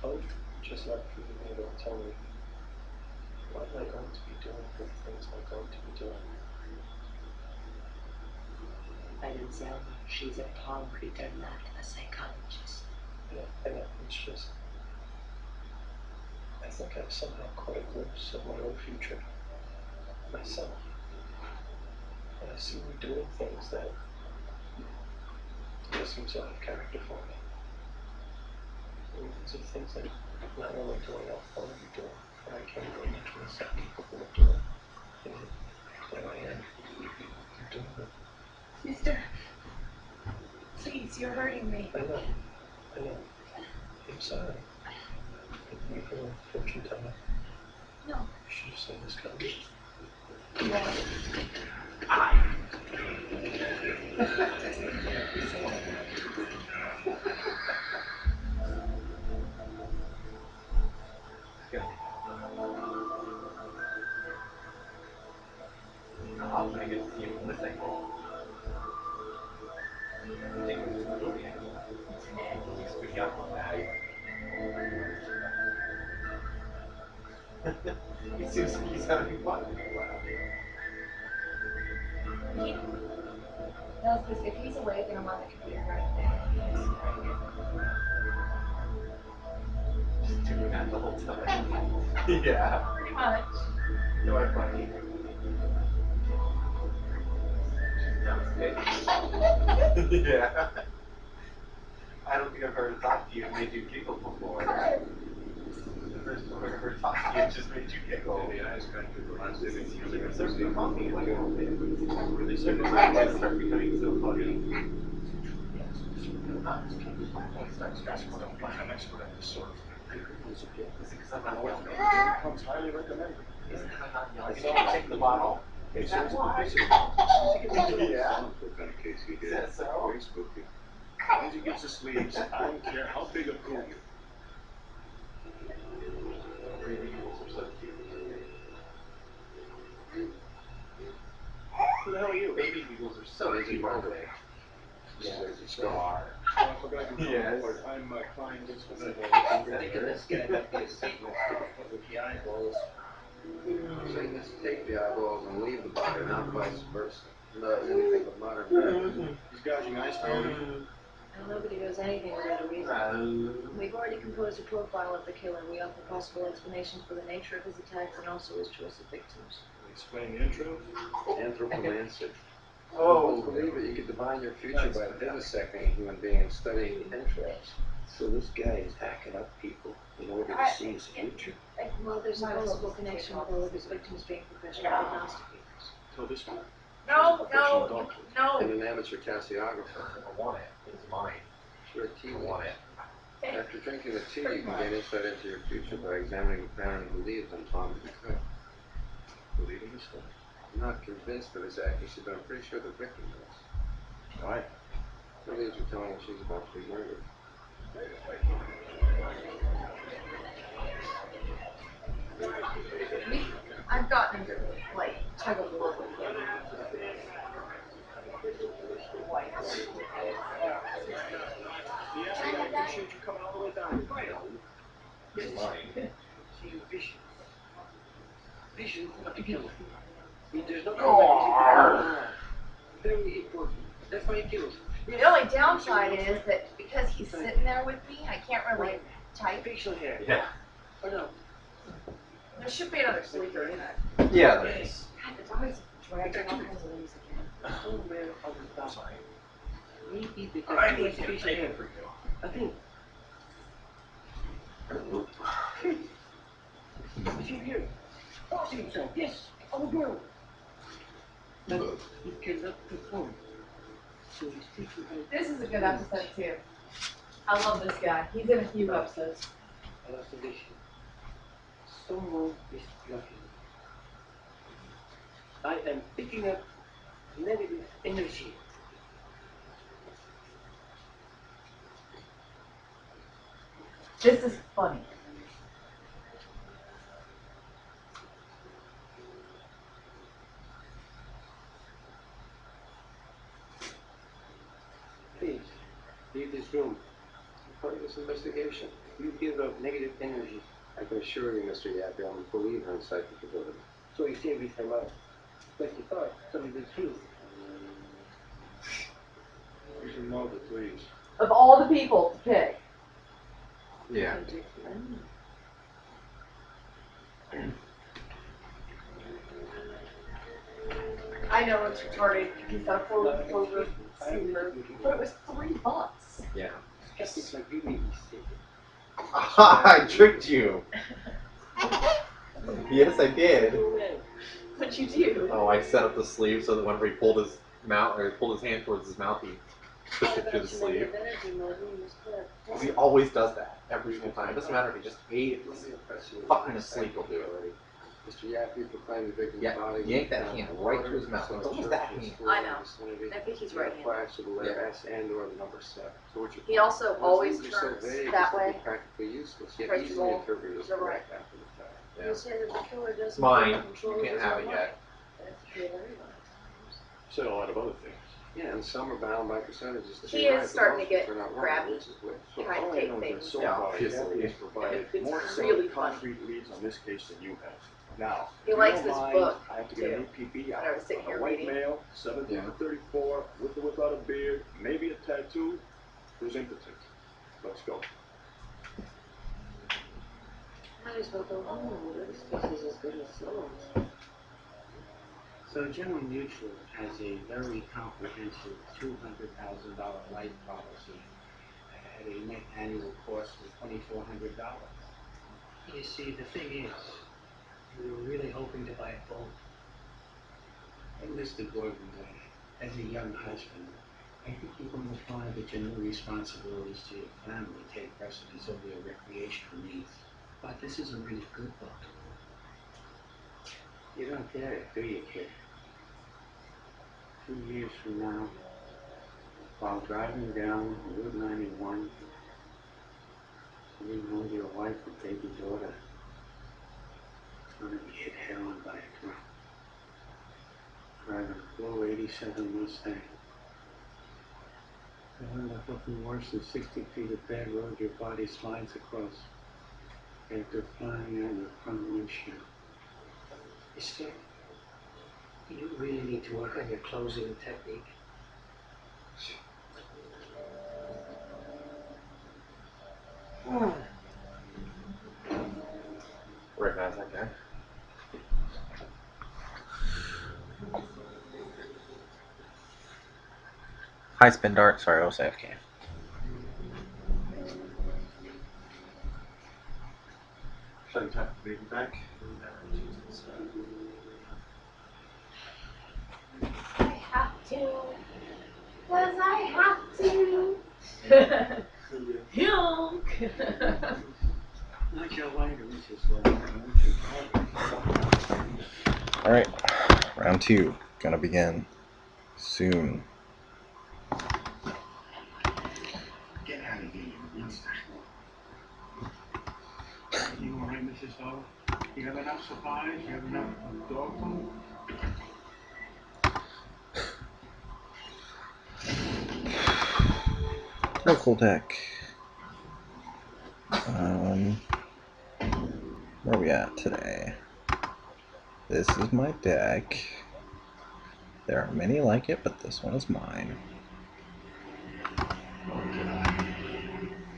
Oh, just like you being able to tell me what am I going to be doing for the things I'm going to be doing. Madame Selma, she's a palm reader, not a psychologist. And it's just, I think I've somehow caught a glimpse of my own future, myself. And I see me doing things that This seems out of character for me. These are things that not only do I not want to be doing, but I can't really naturally set people who are doing. And there I am. I'm doing it. Sister, please, you're hurting me. I know. I'm sorry. You feel fortune teller. No. You should have seen this coming. I'll make it to you in this angle. Take it to the movie angle. You speak up on that. He seems like he's having fun. No, because if he's awake and I'm on the computer right Just doing that the whole time. Yeah. pretty much. No, I'm funny. That was good. Yeah. I don't think I've heard her talk to you and made you giggle before. The first time I've ever talked to you, it just made you giggle. The eyes kind of reminds me of it. Starts becoming like a really certain eyes start becoming so funny. I'm expert at this sort of thing. Is it because I'm not yelling? Comes highly recommended. Is it because I'm not yelling? So I'll take the bottle. Is that why? Yeah. Is that so? Once he gets his sleeves, I don't care how big a pool you. Baby eagles are so cute. Who the hell are you? Baby eagles are so cute, aren't they? Yeah, they are. Oh, I forgot you. Yes. I'm client. I'm thinking this guy might be a Satanist with the eyeballs. Satanists take the eyeballs and leave the body, not vice versa. No, anything but modern man. He's gouging eyes for you. Well, nobody does anything without a reason. We've already composed a profile of the killer. We offer possible explanations for the nature of his attacks and also his choice of victims. Explain the intro. Anthropomancy. Oh. Believe it, you could divine your future by vivisecting a human being and studying the entrails. So this guy is hacking up people in order to see his future. Well, there's a possible connection with all of his victims being professional prognosticators. So this one. No. And an amateur cassiographer. I want it. It's mine. You're a I tea want it. After drinking the tea, you can gain insight into your future by examining the pattern of leaves on palm of the cup. Believe in this stuff. I'm not convinced of its accuracy, but I'm pretty sure the victim does. Why? The leaves are telling us she's about to be murdered. I've gotten into like tug of war with him. Yeah, I appreciate you coming all the way down. It's mine. See your vision. Vision of the killer. It does not very important. That's why he kills. The only downside is that because he's sitting there with me, I can't really type. Facial hair. Yeah. Or no. There should be another sleeper in it. Yeah, there is. God, it's always dragging all kinds of things again. Somewhere on the top. Sorry. Maybe the I need to facial take hair. it for you. I think. Is he here? Oh, so. Yes. Oh, girl. But he cannot perform. So he's taking her. This is a good episode too. I love this guy. He's in a few episodes. Hallucination. Someone is blocking me. I am picking up negative energy. This is funny. Please, leave this room. Part of this investigation. You give up negative energy. I can assure you, Mr. Yappy, I'm a believer in psychic ability. So you say with her mouth. But you thought, tell me the truth. You should know the please. Of all the people to pick. Yeah. I know it's retarded. He's got a full Super. But it was $3. Yeah. Skeptics like you may be mistaken. I tricked you. Yes, I did. What'd you do? Oh, I set up the sleeve so that whenever he pulled his mouth or he pulled his hand towards his mouth, he pushed it through the sleeve. He always does that every single time. It doesn't matter if he just ate it. Fucking asleep, he'll do it. Mr. Yaffe proclaimed the victim's Yeah, body. yank that hand right to his mouth. It's almost that hand. I know. I think he's right. Flash of the letter S and or the number 7. So what He also always turns that way. Practically useless, yet Tries to easily roll interpreted as to the right. correct after the fact. Yeah. You said that the killer doesn't It's mine. control You can't his have own it life. yet. That's true of everybody. Said a lot of other things. Yeah, and some are bound by percentages. to He be is right, but starting to most get turn out wrong, crabby. which is which. So Trying to all I take know is that things. so Yeah, far, obviously. Yaffe has provided It's more really solid fun. concrete leads on this case than you have. Now, He if you likes don't this mind, book, I have to get too. a new PP out. I was sitting here A white reading. male, 17 to 34, with or without a beard, maybe a tattoo, who's impotent. Let's go. Might as well go home. This place is as good as sold. So General Mutual has a very comprehensive $200,000 life policy at a net annual cost of $2,400. You see, the thing is, we were really hoping to buy a boat. And Mr. Gordon, as a young husband, I think you're going to find that your new responsibilities to your family take precedence over your recreational needs. But this is a really good boat. You don't get it, do you, kid? 2 years from now, while driving down Route 91, you know your wife and baby daughter is going to be hit head-on by a truck. Driving a blue 87 Mustang. You'll end up looking worse than 60 feet of bad road your body slides across after flying out your front windshield. Mister, you really need to work on your closing technique. Recognize that guy. Hi, Spin Dart. Sorry, I was AFK. Should I tap the baby back? I have to. Because I have to. Yuck. Not your lighter, Mrs. Alright, round 2. Gonna begin soon. Get out of here, you monster. You all right, Mrs. Hall? You have enough supplies? You have enough dog food? Local deck. Where are we at today? This is my deck. There are many like it, but this one is mine.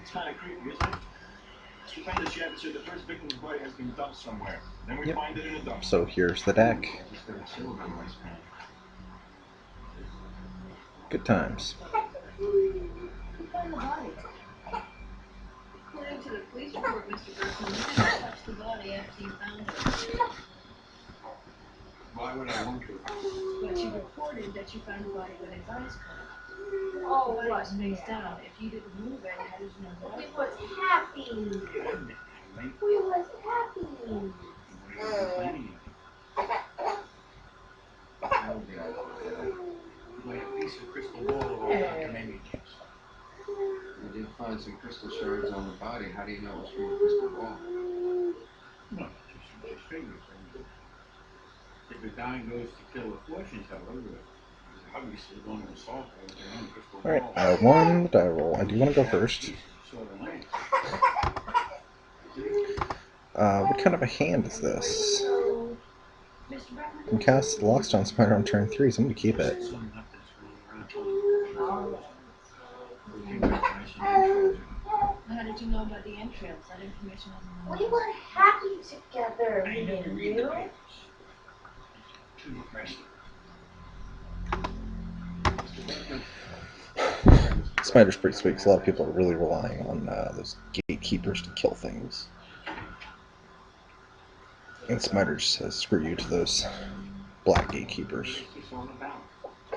It's kind of creepy, isn't it? We find the Yaffe said the first victim's body has been dumped somewhere. Then we find it in a dump. So here's the deck. Just got a silver on my span. Good times. Who found the body? According to the police report, Mr. Berkman, you didn't touch the body after you found it. Why would I want to? But you reported that you found the body with his eyes closed. Oh, The body what? was face down. If you didn't move it, how did you know the We body? was happy. We was happy. Like a piece of crystal ball or a menu case. You did find some crystal shards on the body. How do you know it was from a crystal ball? No, just some nice fingers. If the guy goes to kill a fortune teller, he's obviously going to assault her with their own crystal ball. Alright, I won the die roll. I do want to go first. What kind of a hand is this? Mr. Berkman? You can cast the Lockstone Spider on turn 3, so I'm going to keep it. How did you know about the entrails? That information wasn't on We were happy together, I me never and read the you. papers. Too depressing. Smiter's pretty sweet because a lot of people are really relying on those gatekeepers to kill things. And Smiter just says screw you to those black gatekeepers. I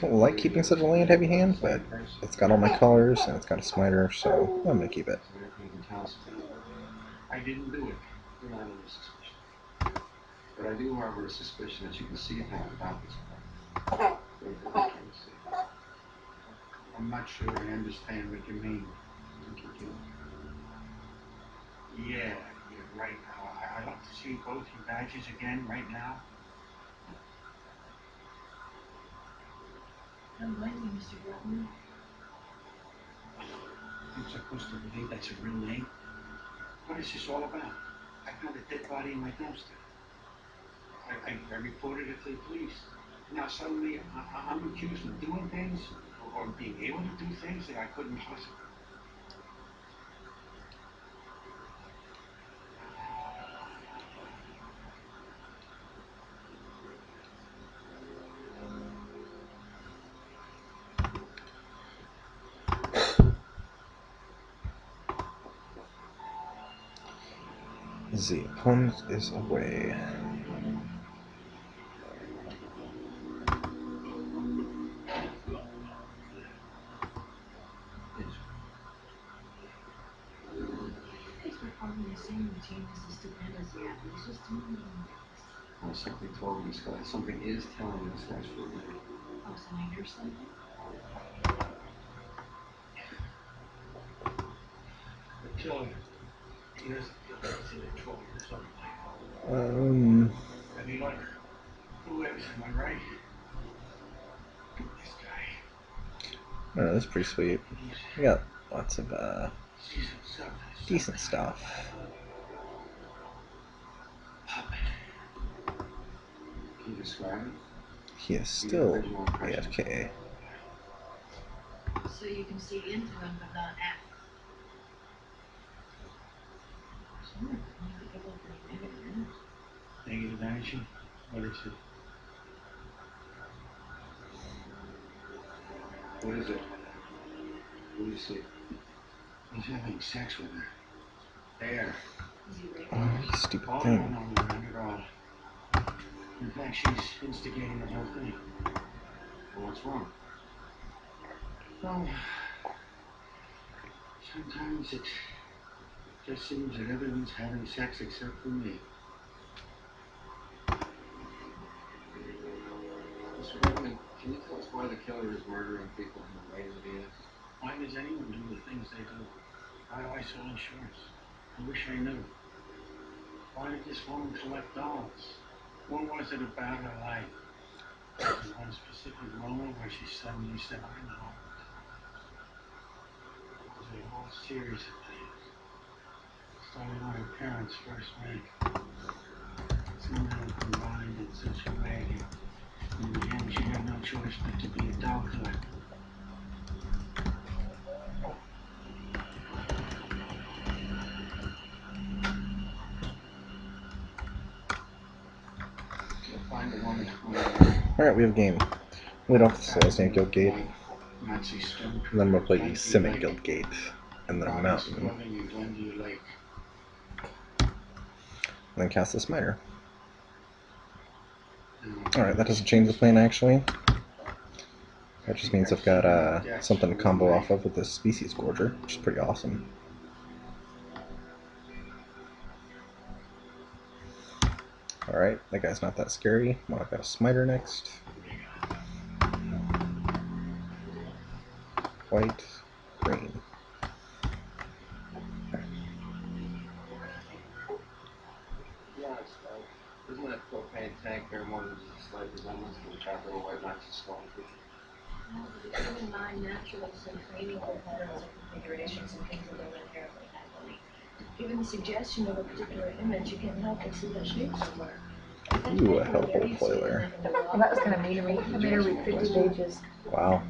don't like keeping such a land heavy hand, but it's got all my colors and it's got a Smiter, so I'm going to keep it. I didn't do it. You're not under suspicion. But I do harbor a suspicion that you can see things about this place. Things that I can't see. I'm not sure I understand what you mean. Yeah, right now. I'd like to see both your badges again right now. Don't mind me, Mr. Broughton. I'm supposed to believe that's a real name? What is this all about? I found a dead body in my dumpster. I reported it to the police. Now suddenly I'm accused of doing things or being able to do things that I couldn't possibly. The opponent is away. Thanks for following the same routine as the stupendous cat. He's just doing what he does. Well, something told me, Scott. Something is telling me this guy's for real. Oh, so I hear something? The killer. He doesn't feel like he's in control of his own life. I mean, like, who is? Am I right? This guy. Oh, that's pretty sweet. We got lots of decent stuff. Can you describe it? He is still AFK. So you can see into him but not at him. Negative energy? What is it? What is it? What do you see? He's having sex with her. There. Is he raping? Oh, stupid Oh, thing. no, not at all. In fact, she's instigating the whole thing. Well, what's wrong? Well, sometimes it just seems that everyone's having sex except for me. Mr. Redmond, can you tell us why the killer is murdering people in the way that he is? Why does anyone do the things they do? How do I sell insurance? I wish I knew. Why did this woman collect dolls? What was it about her life? Was there one specific moment where she suddenly said, I know? Was it a whole series of things? Starting when her parents first met. Somehow combined in such a way that in the end she had no choice but to be a doll collector. Find a woman who Alright, we have a game. Lead off the Celestial Guild Gate, Nazi and then we'll play the Simic Guild Gate, and then a Mountain, and then cast the Smiter. Alright, that doesn't change the plan actually. That just means I've got something to combo off of with this Species Gorger, which is pretty awesome. Alright, that guy's not that scary. Well, I've got a Smiter next. White, green. Yeah, isn't that propane tank there more than just a slight resemblance to the capital white Nazi skull? Well, but the human mind naturally is in training for patterns and configurations and things that don't inherently happen. Given the suggestion of a particular image, you can't help but see that shape somewhere. Ooh, a Hellhole Foiler. Well, that was kind of mean of me. I made her read 50 pages. Wow.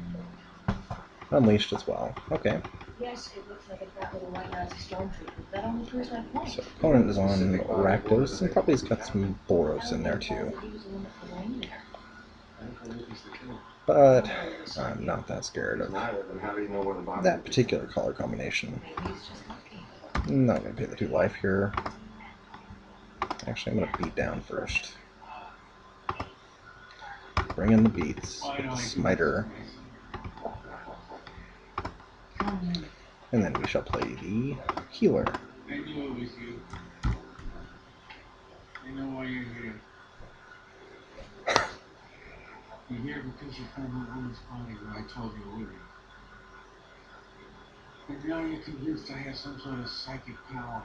Unleashed as well. Okay. Yes, it looks like a fat little white Nazi stormtrooper. That only proves my point. So opponent is on Rakdos, and probably has got some Boros in there too. He was the one that put her in there. But I'm not that scared of Neither, then how do you know where the body that would be? particular color combination. Maybe he's just lucky. I'm not going to pay the 2 life here. Actually, I'm going to beat down first. Bring in the beats with the smiter. And then we shall play the healer. I knew it was you. I know why you're here. You're here because you found that woman's body where I told you it would be. And now you're convinced I have some sort of psychic power.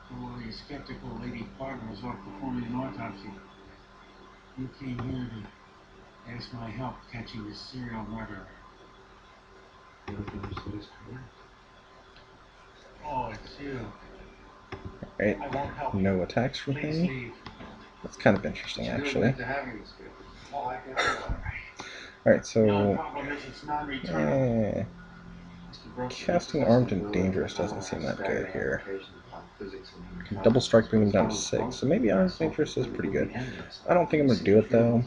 So while your skeptical lady partner was off performing an autopsy, you came here to ask my help catching this serial murderer. Everything you said is correct. Oh, it's you. Right, I won't help you. no attacks from Please him. leave. That's kind of interesting, actually. Alright, so No problem is it's non-returnable. casting armed and dangerous doesn't seem that good here. Can double strike, bring him down to 6. So maybe armed and dangerous is pretty good. I don't think I'm going to do it though.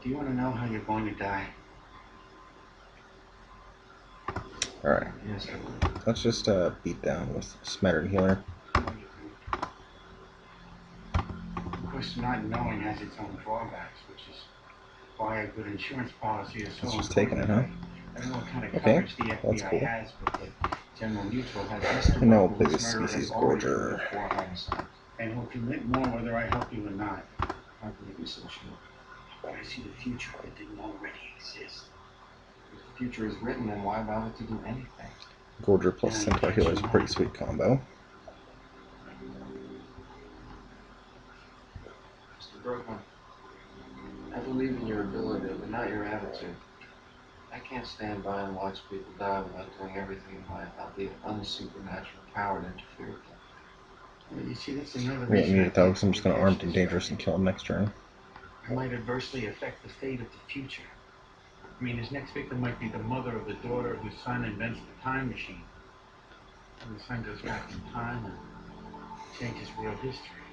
Do you want to know how you're going to die? Alright, let's just beat down with smiter and healer. Of course, not knowing has its own drawbacks, which is why a good insurance policy is so It's just important. taking it, huh? I don't know what kind of Okay, coverage the well, that's FBI cool. has, but the General Mutual has And now we'll play this species Gorger. and will commit more whether I help you or not. How can you be so sure? But I see the future that didn't already exist. If the future is written, then why bother to do anything? Gorger plus Centaur healer is a pretty sweet combo. Mr. Bergman, I believe in your ability, but not your attitude. I can't stand by and watch people die without doing everything in my, albeit unsupernatural power to interfere with them. Well, you see, that's another We don't reason need I it though, think because I'm just going to the armed and dangerous and kill him next turn. I might adversely affect the fate of the future. I mean, his next victim might be the mother of the daughter whose son invents the time machine. And the son goes back in time and changes world history.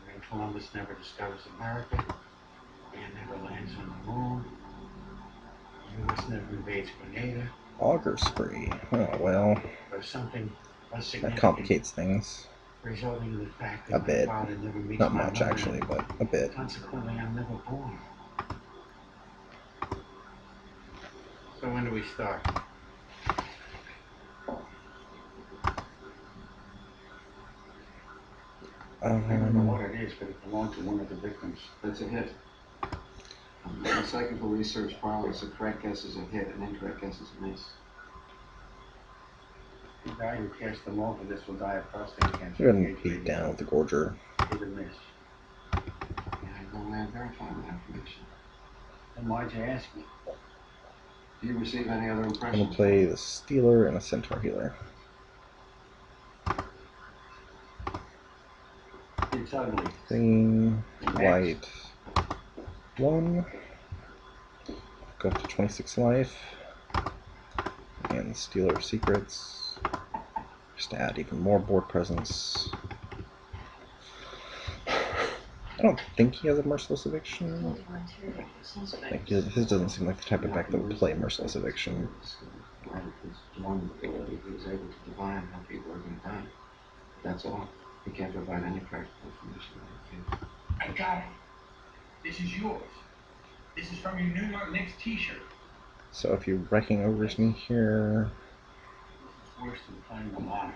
And then Columbus never discovers America. Man never lands on the moon. The U.S. never invades Grenada. Auger spree. Oh well, Or something less that significant, complicates things resulting in the fact a that my bit. father never meets Not my much mother, actually, but a bit. consequently, I'm never born. So when do we start? I don't know what it is, but it belonged to one of the victims. That's a hit. In psychical research parlance, a correct guess is a hit, an incorrect guess is a miss. The guy who cast them over this will die of prostate cancer. Go ahead and beat down with the Gorger. Hit or miss. Yeah, I have no way of verifying that information. Then why'd you ask me? Do you receive any other I'm impressions? going to play the Stealer and a Centaur healer. It's ugly. Green, white, 1. Go up to 26 life. And the Stealer of Secrets. Just to add even more board presence. I don't think he has a Merciless Eviction. Like, his doesn't seem like the type of deck that would play Merciless Eviction. Right, his one ability, he was able to divine how people are going to die. That's all. He can't provide any practical information. I got it. This is yours. This is from your New York Knicks t-shirt. So if you're wrecking ogres me here... It's worse than playing the mono.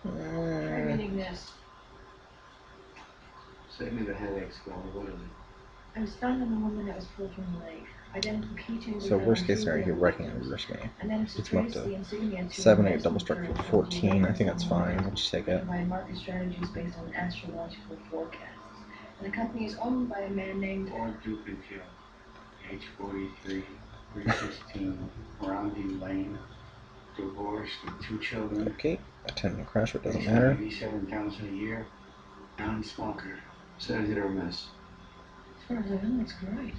Try reading this. Save me the headaches, Scully. What is it? I was found on a woman that was pulled from the lake. Identical keychain. So worst case scenario, you're wrecking ogres me. And then Gets him up to 7, 8, double strike for 14. I think that's fine. We'll just take it. Provide market strategies based on astrological forecasts. And the company is owned by a man named Lord Dukenfield, age 43, 316, Roundy Lane, divorced with 2 children. Okay, a 10 crash, it doesn't matter. 87,000 a year, non-smoker. Is that a hit or a miss? As far as I know, it's great.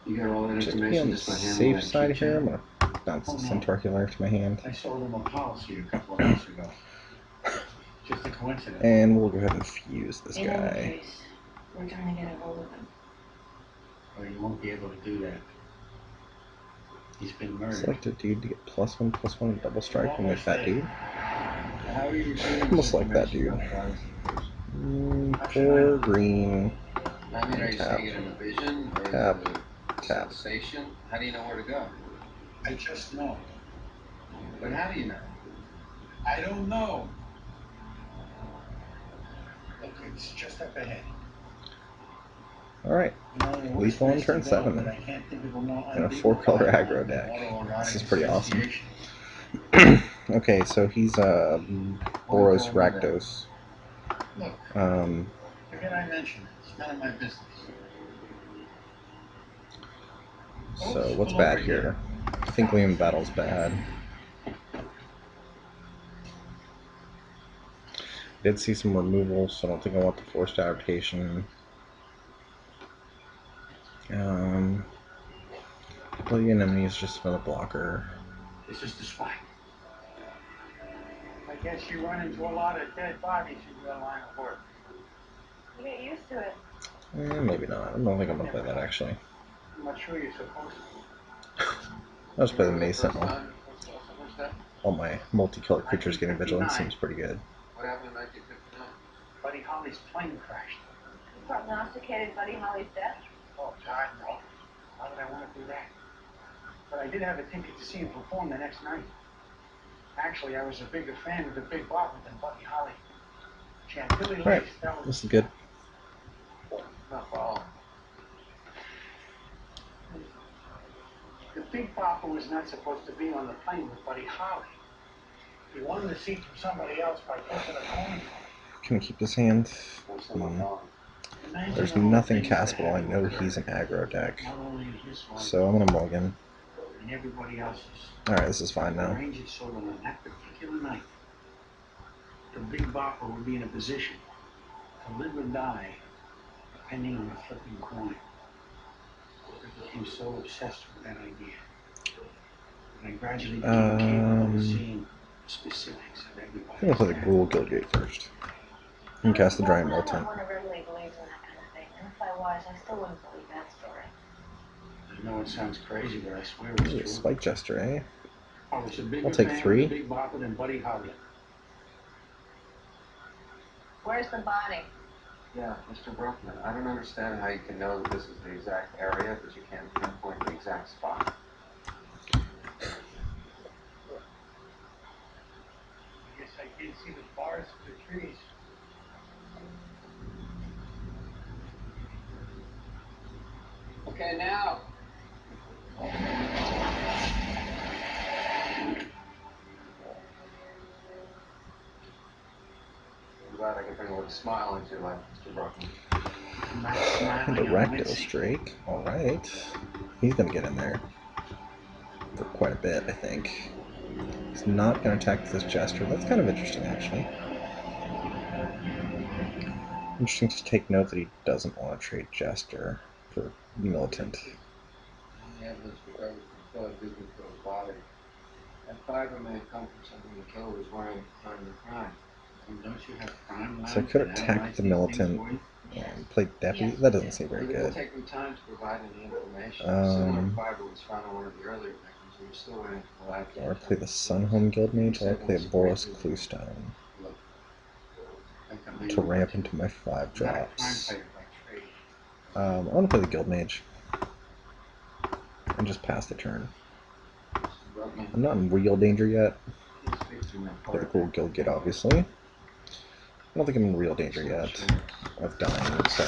You got all that Just to be on information the just by handling safe that side keychain? here, I'm going to bounce the Centaur healer to my hand. I sold him a policy a couple of months ago. Just a coincidence. And we'll go ahead and fuse this In any guy. case, we're trying to get a hold of him. Or you won't be able to do that. He's been murdered. Select a dude to get +1/+1 double strike and make that dude. How are you receiving Almost like that dude. 4 green. I mean, are you Tap. seeing it in a vision? Or Tap. is it a Tap. sensation? How do you know where to go? I just know. But how do you know? I don't know. Look, it's just up ahead. Alright. Lethal on turn 7. And a 4-color aggro deck. This is pretty awesome. Okay, so he's Boros Rakdos. Look, forget I mentioned it. It's none of my business. So what's bad here? I think Liam Battle's bad. Did see some removal, so I don't think I want the forced adaptation. Bloody Anemone is just another blocker. It's just a spike. I guess you run into a lot of dead bodies in your line of work. You get used to it. Maybe not. I don't think I'm gonna play that actually. I'm not sure you're supposed to. I'll just play the Maze Sentinel. What's that? All my multi-killer creatures getting vigilance seems pretty good. What happened in 1959? Buddy Holly's plane crashed. You prognosticated Buddy Holly's death? Oh, God, no. Why would I want to do that? But I did have a ticket to see him perform the next night. Actually, I was a bigger fan of the Big Bopper than Buddy Holly. Chantilly Lace, Alright, that was... this is good. Not following. The Big Bopper was not supposed to be on the plane with Buddy Holly. He won the seat from somebody else by flipping a coin. Can I keep this hand? There's nothing castable. I know he's an aggro deck. So I'm gonna mulligan. And everybody else's. Alright, this is fine now. Arrange it so that on that particular night, the Big Bopper would be in a position to live or die, depending on the flipping coin. I became so obsessed with that idea. And I gradually became capable of seeing the specifics of everybody. I'm gonna play the Ghoul Guildgate first. And cast the Giant Militant. I'm not one who really believes in that kind of thing. And if I was, I still wouldn't believe that story. I know it sounds crazy, but I swear Ooh, it's true. Spike Jester, eh? I was a bigger I'll take fan 3. of the Big Bopper than Buddy Holly. Where's the body? Yeah, Mr. Brockman, I don't understand how you can know that this is the exact area, but you can't pinpoint the exact spot. I guess I can't see the forest for the trees. Okay, now. I'm glad I can bring a little smile into your life, Mr. Brockman. And a Rakdos Drake. Alright. He's gonna get in there. For quite a bit, I think. He's not gonna attack this Jester. That's kind of interesting, actually. Interesting to take note that he doesn't want to trade Jester for Militant. Any evidence recovered from blood leaking from his body. That fiber may have come from something the killer was wearing during the crime. And don't you have crime So I could attack the Militant and play Deputy. That doesn't seem very It will good. take me time to provide any information. Similar fiber was found on one of the earlier victims, and we're still waiting for the lab. Or play the Sunhome Guildmage, or play a Boros Cluestone. To ramp into my 5 drops. I'm gonna play the Guildmage. And just pass the turn. I'm not in real danger yet. Play the cool Guildgate, obviously. I don't think I'm in real danger yet of dying, so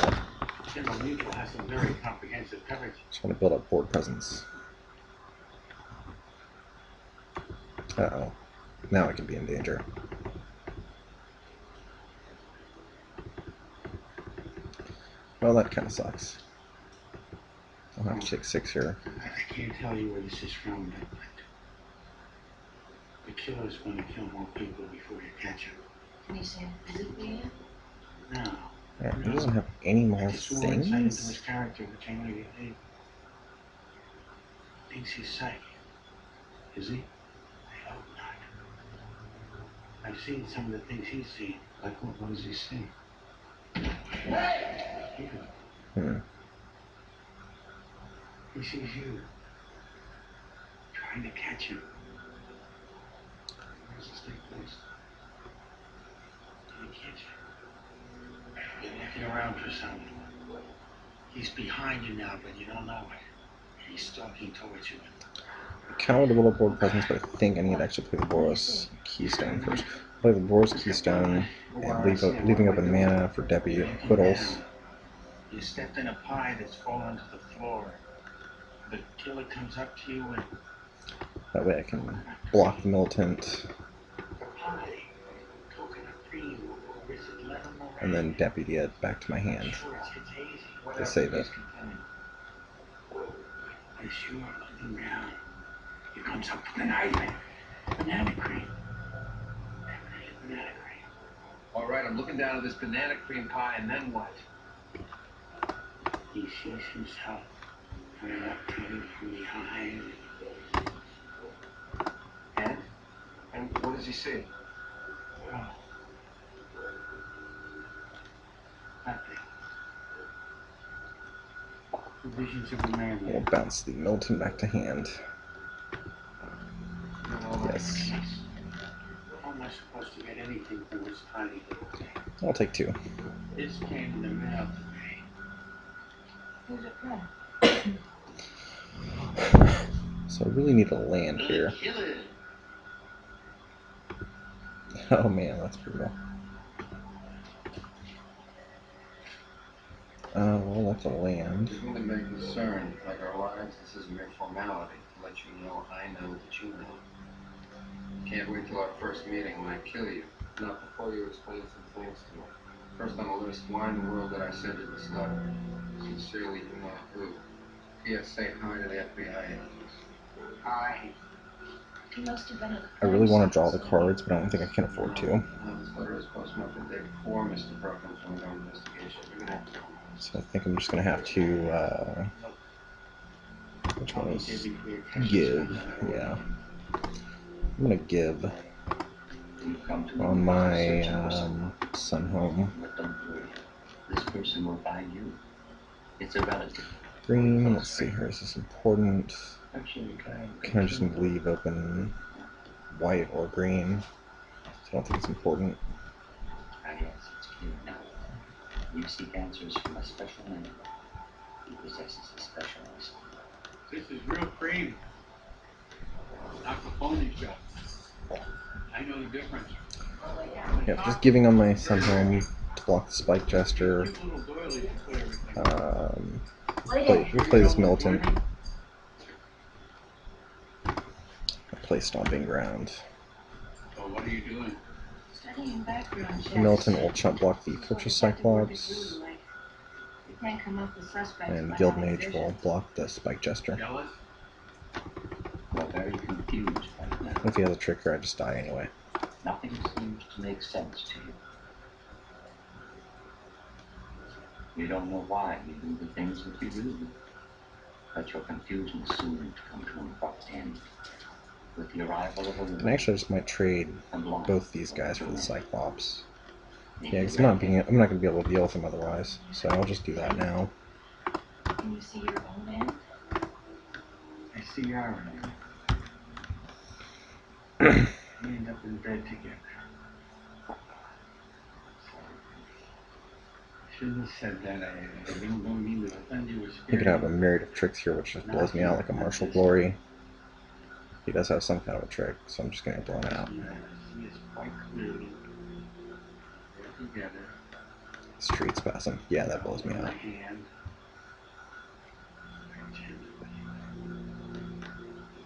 General Mutual has some very comprehensive coverage. just want to build up board presence. Uh-oh. Now I can be in danger. Well, that kind of sucks. I'll have to take 6 here. I can't tell you where this is from, but the killer's going to kill more people before you catch him. Can you say it physically yet? No. Alright, he doesn't have any more It's more insight into his things. character, which I know you hate. Thinks he's psychic. Is he? I hope not. I've seen some of the things he's seen. Like what does he see? You. Hmm. He sees you. Trying to catch him. Where's this take place? In the kitchen. You're looking around for someone. He's behind you now, but you don't know it. And he's stalking towards you. I kind of want to board presence, but I think I need to actually play the Boros Keystone first. Play the Boros Keystone and leaving open mana for Deputy Acquittals. You stepped in a pie that's fallen to the floor. The killer comes up to you and... That way I can block the Militant The pie. Coconut cream. Or is it lemon meringue? and then Deputy it back to my hand Sure, it's hazy. to save it. As you're looking down, he comes up with an item. Banana cream. Banana cream. All right, I'm looking down at this banana cream pie, and then what? He sees himself coming up to you from behind. And what does he see? Oh. Nothing. The visions of a man. We'll bounce the Militant back to hand. Yes. How am I supposed to get anything from this tiny little thing? I'll take 2. This came in the mail today. Who's it from? So I really need a land here. Kill it. Oh man, that's brutal. Well, that's a land. There's nothing very concerned. Like our lives, this is a mere formality to let you know I know that you know. Can't wait till our first meeting when I kill you. Not before you explain some things to me. First on the list, why in the world did I send you this letter? Sincerely, you know who. P.S. Say hi to the FBI agents. Hi. He must have been at the I really want to draw the cards, but I don't think I can afford to. No, this letter is postmarked the day before Mr. Perkins went on investigation. You're gonna have to go. So I think I'm just going to have to, which one is give? Yeah. I'm going to give on my Sun Home. But don't worry. This person will find you. It's a relative. Green, let's see here, is this important? Actually, Can I just leave open white or green? So I don't think it's important. I guess it's clear now. You seek answers from a special man. He possesses a special instinct. This is real cream. Not the phony stuff. I know the difference. Yeah, just giving on my Sun Home to block the Spike Jester. Cute little doilies you put everything. We'll play this Militant. Play Stomping Ground. So what are you doing? Studying background checks. Militant will chump block the Fortress Cyclops, You can't come up with suspects and by Guild having Mage will vision. block the Spike Jester. Jealous? You're very confused right now. If he has a trigger, I just die anyway. Nothing seems to make sense to you. You don't know why you do the things that you do. But your confusion is soon to come to an abrupt end. With the arrival of a And woman actually, I just might trade and long both these guys for the Cyclops. the Yeah, because I'm not going to be able to deal with him otherwise. So I'll just do that now. Can you see your own end? I see our end. We end up in bed together. I shouldn't have said that. I didn't mean to offend you or scare He could have a you. myriad of tricks here, which just blows me out like a martial glory. He does have some kind of a trick, so I'm just going to blow it out. Yeah, I see us quite clearly. We're together. Street Spasm. Yeah, that blows me Hold my out. hand. Very gently.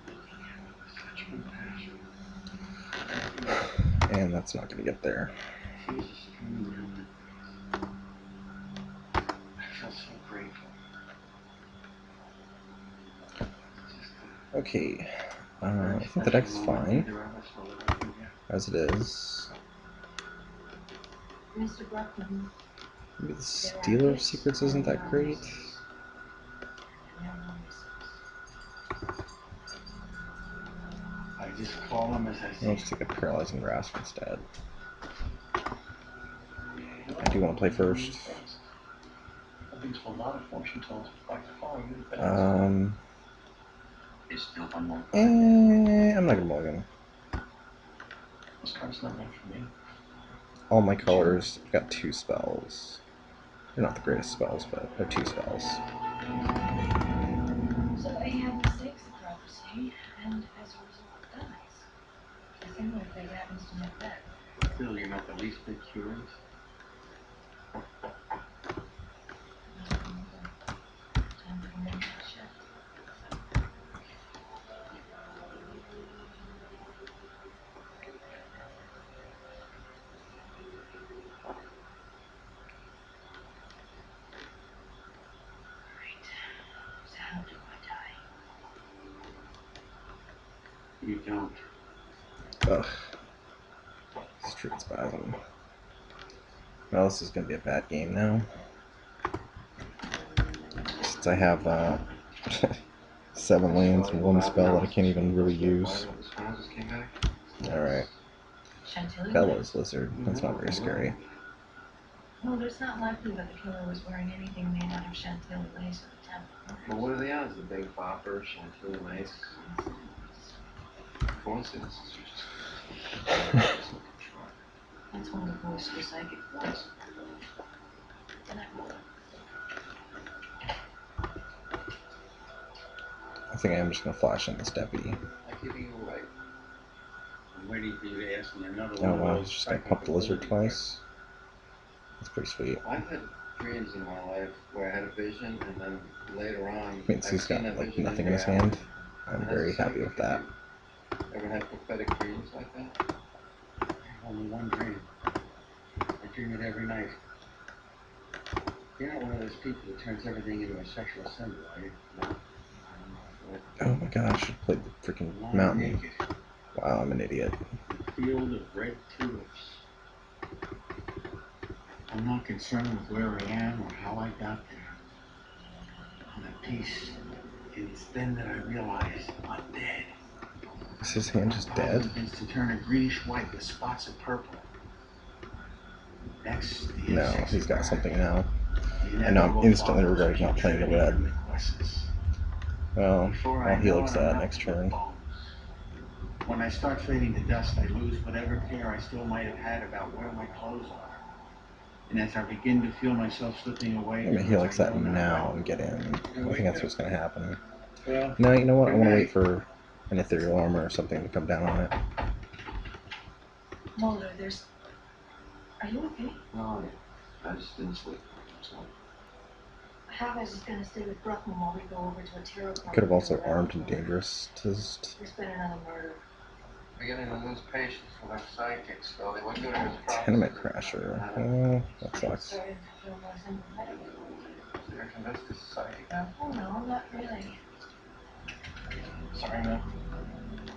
Looking at me with such compassion. And that's not going to get there. Tears are streaming down my face. I felt so grateful. Okay. I think the deck's fine, as it is. Mr. Bruckman. Maybe the Stealer of Secrets isn't that great. I just call them as I see. Let's take a paralyzing grasp instead. I do want to play first. I think a lot of fortune tellers like to follow you. There's still one more. I'm not gonna mulligan. This card's not meant for me. All my colors have got 2 spells. They're not the greatest spells, but they're 2 spells. So A had mistakes the prophecy, and as a result dies. A similar fate happens to Macbeth. Still, you're not the least bit curious. Time for the moon to shut. Right. So how do I die? You don't. Ugh. Street spasm. Well, this is gonna be a bad game now. Since I have 7 lands and 1 spell that I can't even really use. Alright. Chantilly? Bellows Lizard. That's not very scary. Well, it's not likely that the killer was wearing anything made out of Chantilly lace at the time of the murder. Well, what are the odds? The Big Bopper, Chantilly lace. Coincidences are just. That's one of the voice of the psychic voice. I think I'm just gonna flash in this deputy. I give you right. I'm waiting for you to ask me another one. Oh wow, he's just gonna pump the lizard twice. That's pretty sweet. I've had dreams in my life where I had a vision, and then later on, Means he's got like nothing in his hand. I'm very happy with that. Ever had prophetic dreams like that? Only one dream. I dream it every night. You're not one of those people who turns everything into a sexual symbol, are you? No. Oh my god, I should have played the freaking mountain. Naked. Wow, I'm an idiot. Field of red tulips. I'm not concerned with where I am or how I got there. I'm at peace. And it's then that I realize I'm dead. Is his hand just dead? Begins to turn a greenish white with spots of purple. Next, the No, insects he's got arrive. something now. The And now I'm inevitable instantly follows regretting not playing the red. putridity and liquescence. Well, Before I I'll know helix it, I'm that up next to the turn. bones. When I start fading to dust, I lose whatever care I still might have had about where my clothes are. And as I begin to feel myself slipping away, I'm gonna helix that now and get in. I think that's what's gonna happen. No, you know what? I want to wait for an ethereal armor or something to come down on it. Mulder, there's... Are you okay? No, I just didn't sleep. So. Chavez is gonna stay with Bruckman while we go over to a tarot card. Could have also armed and dangerous. There's been another murder. We're getting to lose patience with our sidekicks, though. They wouldn't go to his property. Tenement Crasher. Oh, that sucks. Starting to feel more sympathetic. So you're convinced this is psychic? Oh no, not really. Sorry, no.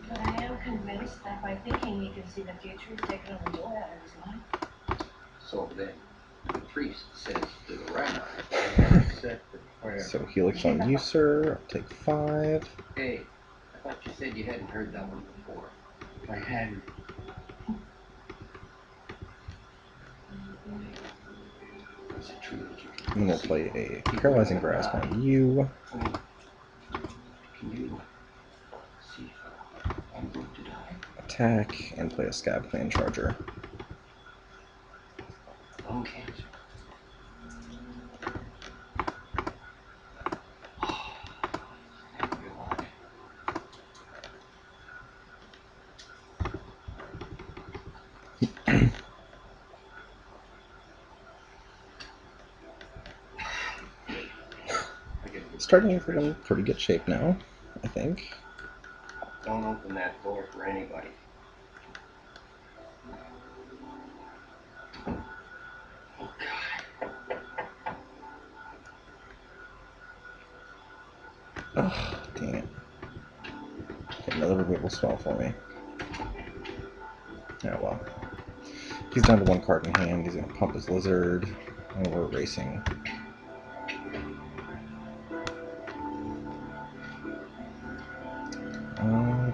But I am convinced that by thinking he can see the future, he's taken all the joy out of his life. So then, the priest says to the rabbi, Set the prayer. So helix on you, sir. I'll take 5. hey, I thought you said you hadn't heard that one before. If I hadn't, Is it true that you I'm gonna play a paralyzing grasp on you. can you see if I'm going to die? Attack and play a Scab Clan Charger. Lung cancer. Thank you, Lord. Starting to in pretty good shape now, I think. Don't open that door for anybody. Oh, God. Oh, dang it. Get another removal spell for me. Oh well. He's down to 1 card in hand. He's gonna pump his lizard. And we're racing.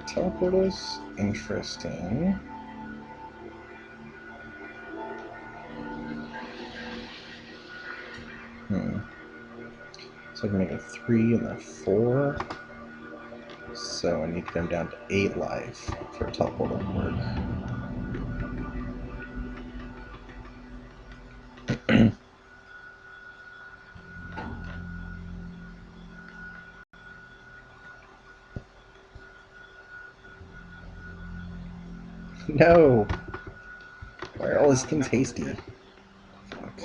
Teleportal's interesting. So I can make a 3 and a 4. So I need to get him down to 8 life for a teleportal to work. No! Why are all these things hasty? Fuck.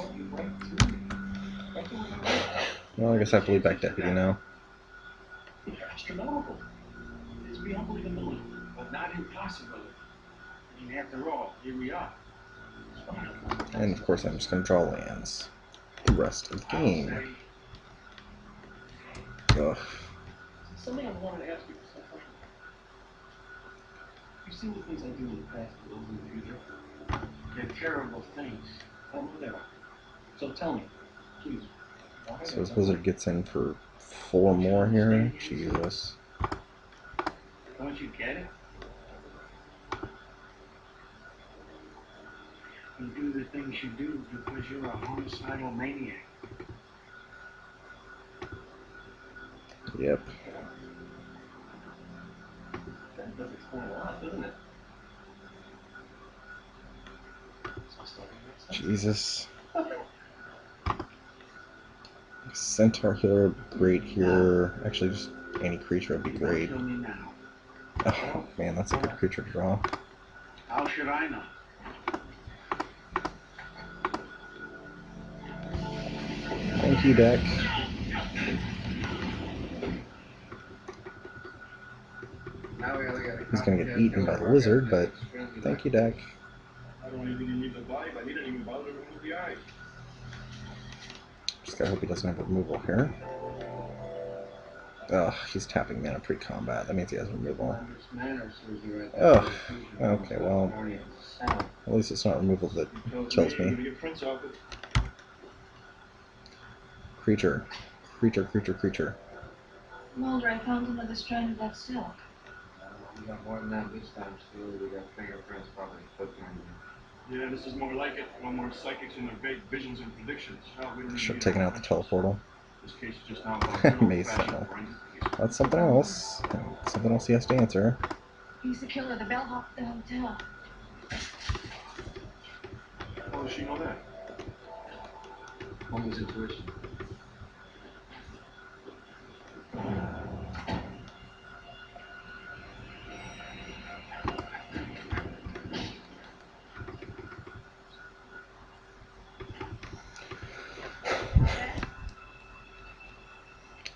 Well, I guess I have to lead back deputy now. They're astronomical. It's beyond believability, but not impossibility. I mean, after all, here we are. And of course I'm just going to draw lands the rest of the game. Ugh. Something I wanted to ask you for some time. You've seen the things I do in the past that will do in the future. They're terrible things. I know they are. So tell me, please. So his wizard gets in for 4 more here? Jesus. Don't you get it? You do the things you do because you're a homicidal maniac. Yep. That does explain a lot, doesn't it? Jesus. Centaur healer would be great here. Actually, just any creature would be great. Oh man, that's a good creature to draw. How should I know? Thank you, deck. He's gonna get eaten by the lizard, but thank you, deck. I don't even need the body, but he didn't even bother to remove the eye. Just gotta hope he doesn't have removal here. Ugh, he's tapping mana pre-combat. That means he has removal. Ugh. Okay, well, at least it's not removal that kills me. Creature. Creature, creature, creature. Mulder, I found another strand of that silk. We got more than that this time, still. We got fingerprints, probably footprints. Yeah, this is more like it. No more psychics and their vague visions and predictions. Should have taken out the teleportal. This case is just now Maze Sentinel. That's something else. Something else he has to answer. He's the killer, the bellhop at the hotel. How does she know that? Woman's intuition.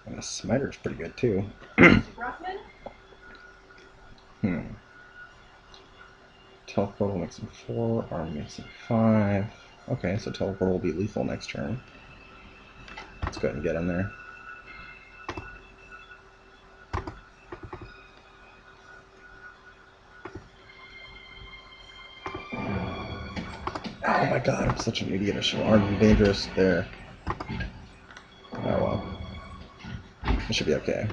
And the smiter's pretty good too. Teleportal makes him 4, arm makes him 5. Okay, so teleportal will be lethal next turn. Let's go ahead and get in there. Oh my god, I'm such an idiot. I should have armed dangerous there. Oh well. It should be okay.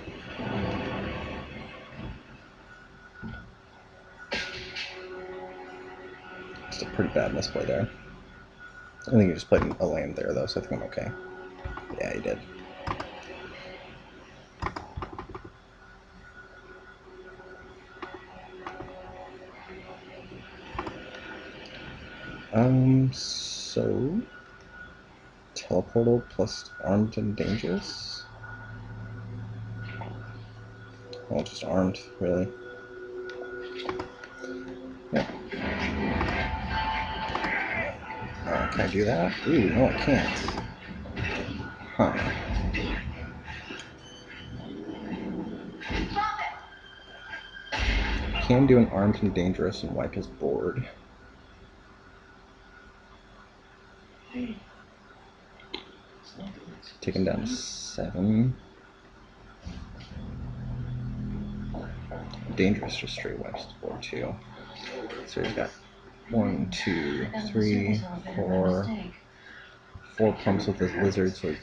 Just a pretty bad misplay there. I think he just played a land there though, so I think I'm okay. Yeah, he did. So teleportal plus armed and dangerous? Well, just armed, really. Yeah. Can I do that? Ooh, no, I can't. Huh. Can do an armed and dangerous and wipe his board. Take him down to 7. Dangerous just straight wipes the board too. So he's got 1, 2, 3, 4 pumps with his lizard, so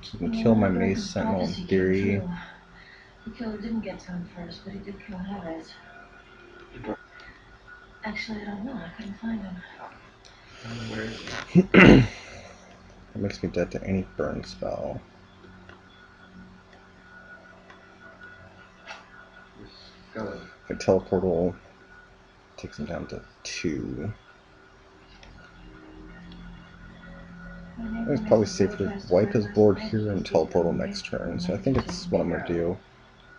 he can kill my Maze Sentinel in theory. The killer didn't get to him first, but he did kill Harris. Actually, I don't know. I couldn't find him. Where is he? It makes me dead to any burn spell. Go. If I teleportal, takes him down to 2. I think it's probably safer to wipe his board here and teleportal next turn, so I think it's what I'm going to do.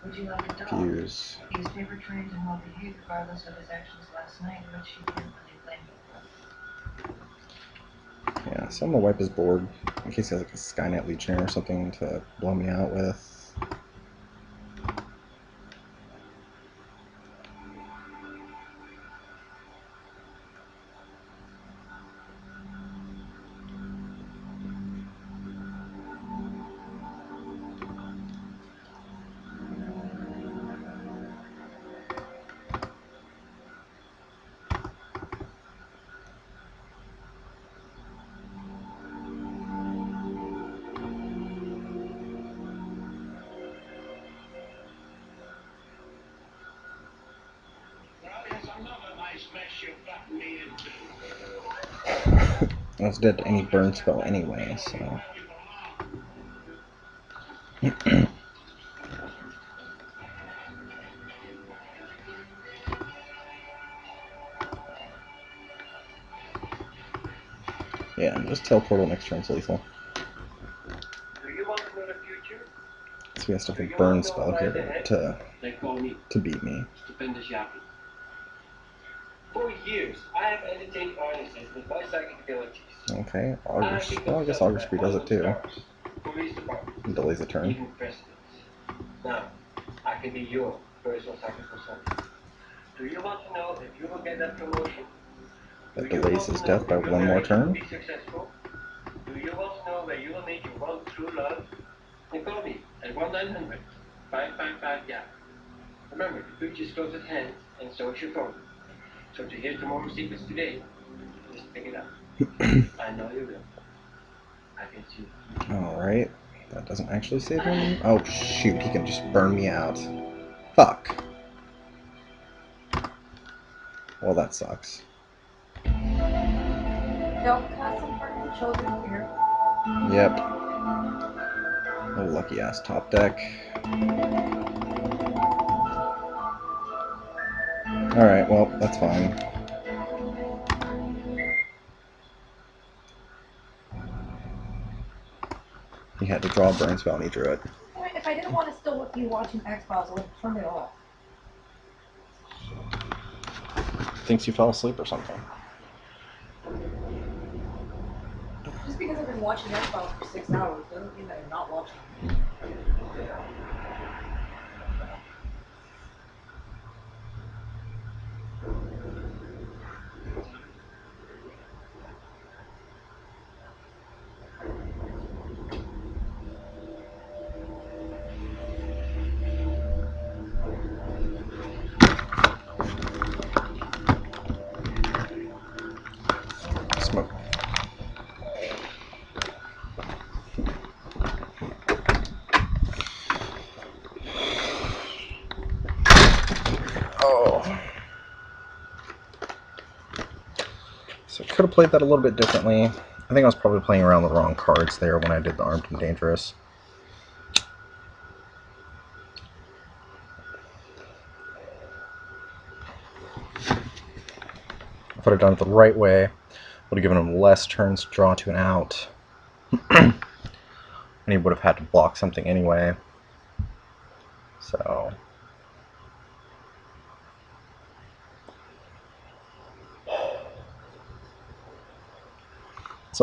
Would you like a dog? Fuse. He was paper trained and well behaved regardless of his actions last night, which you can't really blame him for. Yeah, so I'm going to wipe his board in case he has like a Skynet Legionnaire or something to blow me out with. I was dead to any burn spell anyway, so. Yeah, just teleportal next turn's lethal. Do you want to know the future? So he has to have a burn spell here to beat me. Stupendous yapping. For years, I have entertained audiences with my psychic abilities. Okay, Augur. Well, I guess Augur Speed does it too. Police department. It delays a turn. Even presidents. Now, I can be your personal psychic consultant. Do you want to know if you will get that promotion? That delays his death by 1 more turn. Be successful? Do you want to know where you will meet your one true love? Then call me at 1-900-555 yeah. Remember, the future is close at hand, and so is your phone. So to hear tomorrow's secrets today, just pick it up. I know you will. I can see you. Alright, that doesn't actually save him. Oh shoot, he can just burn me out. Fuck. Well, that sucks. Don't cuss in front of the children here. Yep. Oh, lucky ass top deck. Alright, well, that's fine. He had to draw a burn spell and he drew it. If I didn't want to still be watching X-Files, I would have turned it off. Thinks you fell asleep or something. Just because I've been watching X-Files for 6 hours doesn't mean that I'm not watching. Smoke. Oh. So I could have played that a little bit differently. I think I was probably playing around the wrong cards there when I did the Armed and Dangerous. If I'd have done it the right way, would have given him less turns to draw to an out. And he would have had to block something anyway. So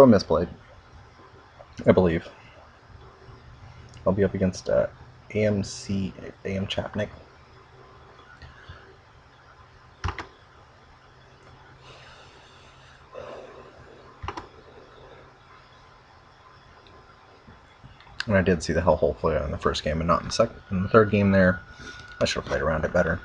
I misplayed, I believe. I'll be up against AM Chapnick. And I did see the Hellhole Flare in the first game and not in the third game there. I should have played around it better.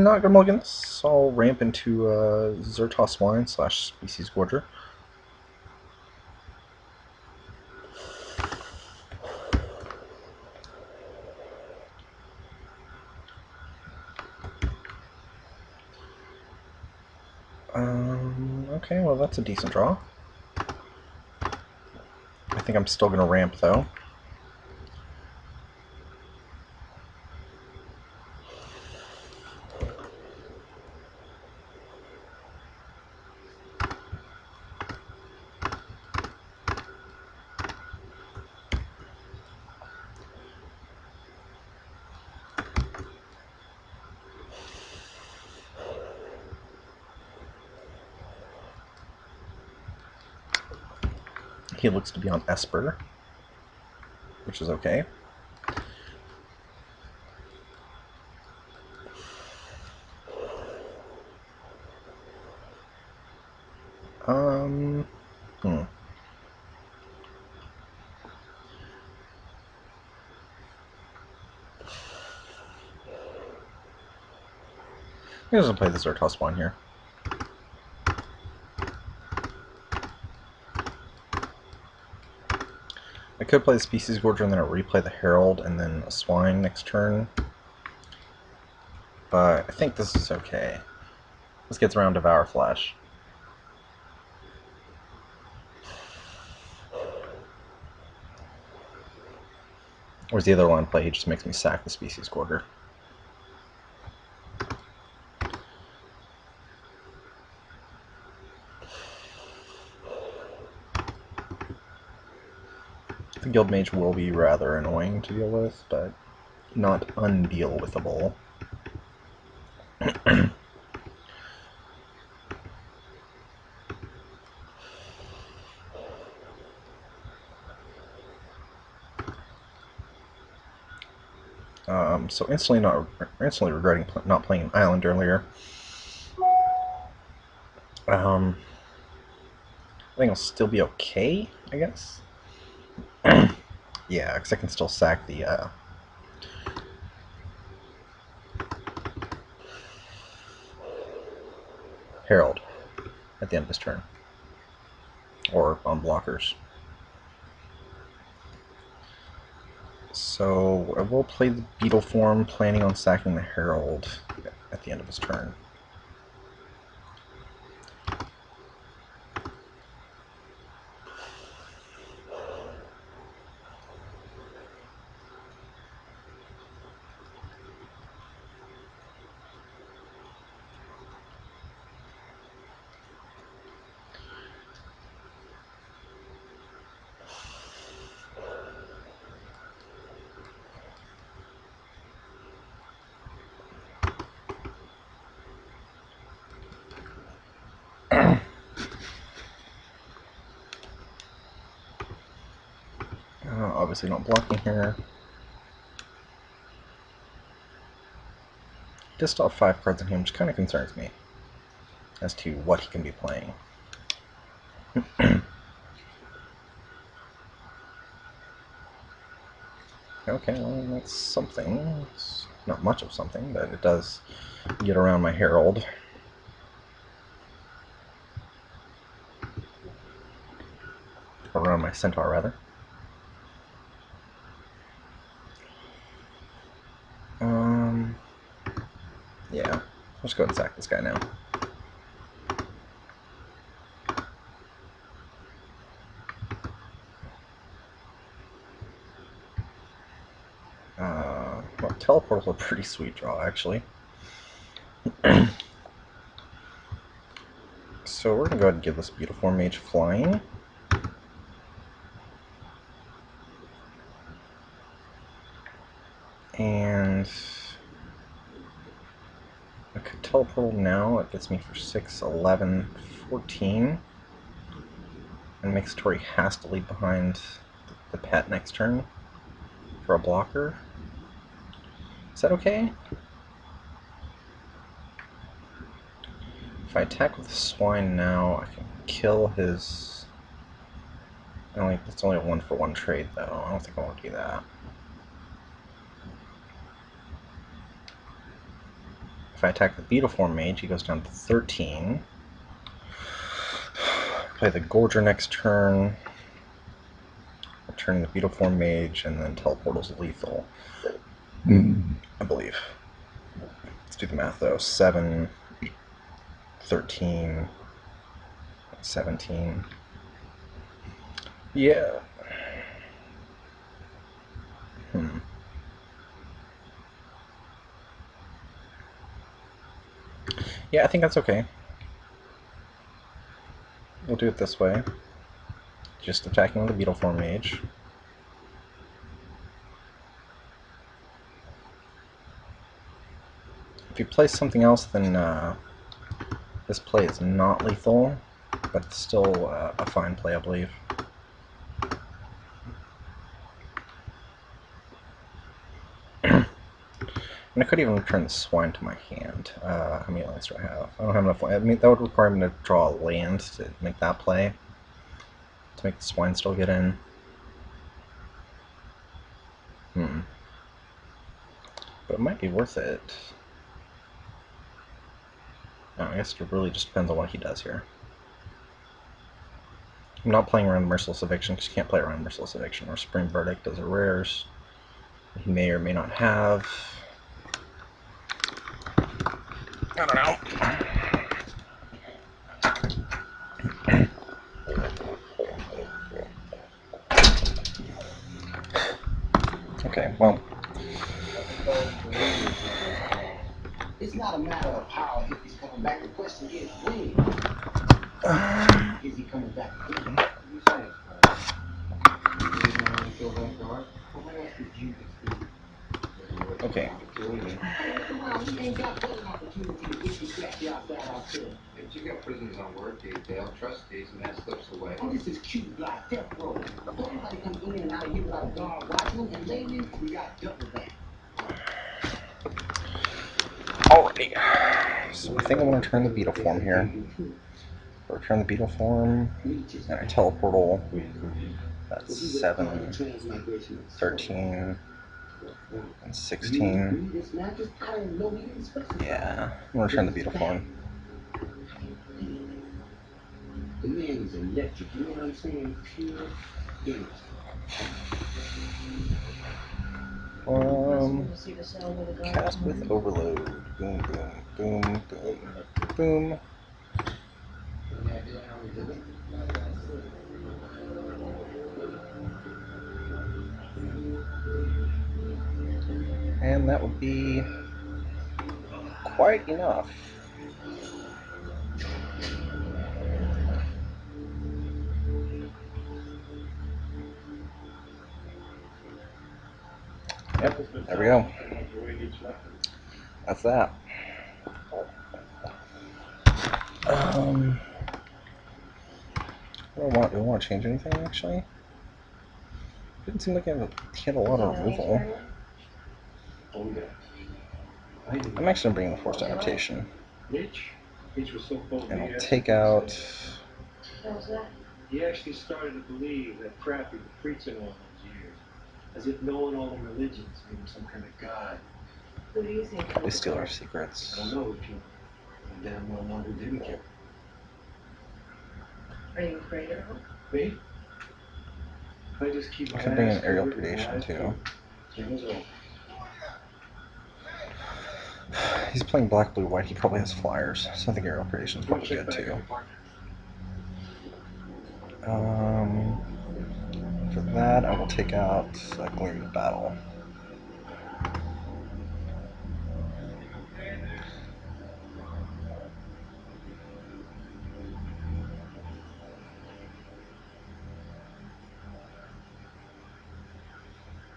Not gonna mulligan this. I'll ramp into Zertos Swine / Species Gorger. Okay, well that's a decent draw. I think I'm still gonna ramp though. He looks to be on Esper, which is okay. He doesn't play the Zertos one here. I could play the Species Gorger and then I'll replay the Herald and then a Swine next turn. But I think this is okay. This gets around Devour Flesh. Whereas the other line play, he just makes me sack the Species Gorger. The Guild Mage will be rather annoying to deal with, but not undeal-withable. So instantly regretting not playing an island earlier. I think I'll still be okay, I guess. Yeah, because I can still sack the Herald at the end of his turn, or on blockers. So I will play the Beetle form, planning on sacking the Herald at the end of his turn. Obviously not blocking here. He does still have 5 cards in him, which kind of concerns me as to what he can be playing. Okay, well that's something. It's not much of something, but it does get around my Herald. Around my Centaur, rather. Yeah, let's go ahead and sack this guy now. Well, Teleport's a pretty sweet draw, actually. So we're going to go ahead and give this Beautiful Mage flying. And I could teleport now. It gets me for 6, 11, 14. And makes Tori has to leave behind the pet next turn for a blocker. Is that okay? If I attack with the Swine now, I can kill his... It's only a 1-for-1 trade, though. I don't think I want to do that. If if I attack the Beetle Form Mage, he goes down to 13. Play the Gorger next turn. Return the Beetle Form Mage, and then Teleportal's lethal. I believe. Let's do the math though. 7, 13, 17. Yeah. Yeah, I think that's okay. We'll do it this way. Just attacking the Beetle Form Mage. If you play something else, then this play is not lethal, but it's still a fine play, I believe. And I could even return the Swine to my hand. How many lands do I have? I don't have enough land. I mean, that would require me to draw a land to make that play. To make the Swine still get in. But it might be worth it. No, I guess it really just depends on what he does here. I'm not playing around Merciless Eviction because you can't play around Merciless Eviction or Supreme Verdict. Those are rares. He may or may not have. I don't know. Okay, well. It's not a matter of how if he's coming back. The question is when. Is he coming back? What are you saying? You don't want to kill that guard? Well, what else did you do? Okay. He ain't got but an opportunity to get you back outside our cell. If you got prisoners on work, they'll trust these and that slips away. Oh, this is cute like death row. Everybody come in and out of here without a guard watching them, and lately we got double that. Alrighty. So I think I'm going to turn the Beetle Form here. Return the Beetle Form, and I Teleportal. That's 7, 13, and 16. Yeah, I'm going to return the Beetle Form. The man is electric, you know what I'm saying? Pure Cast with Overload. Boom, boom, boom, boom, boom. And that would be quite enough. Yep, there we go. That's that. Do I want to change anything, actually? Didn't seem like he had a lot of removal. I'm actually bringing the Forced Adaptation. And I'll take out... He actually started to believe that crap he was preaching all those years. As if knowing all the religions made him some kind of god. Who do you think? They steal our secrets. I don't know who killed him. I damn well know who didn't kill him. Are you afraid of him? Me? I just keep my I can bring in ass Aerial covered and Predation, eyes too. closed. That was all. He's playing black, blue, white. He probably has flyers, so I think Aerial Predation is probably good, too. For that, I will take out Gleam of Battle.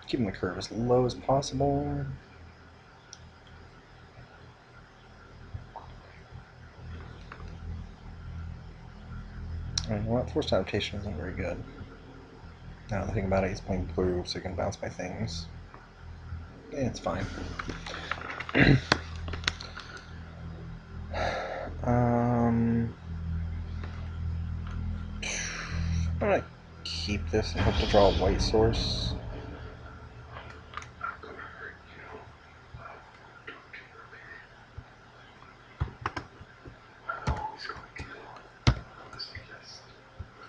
Keeping the curve as low as possible. And what? Forced Adaptation isn't very good. Now the thing about it, he's playing blue, so he can bounce my things. Yeah, it's fine. I'm gonna keep this and hope to draw a white source.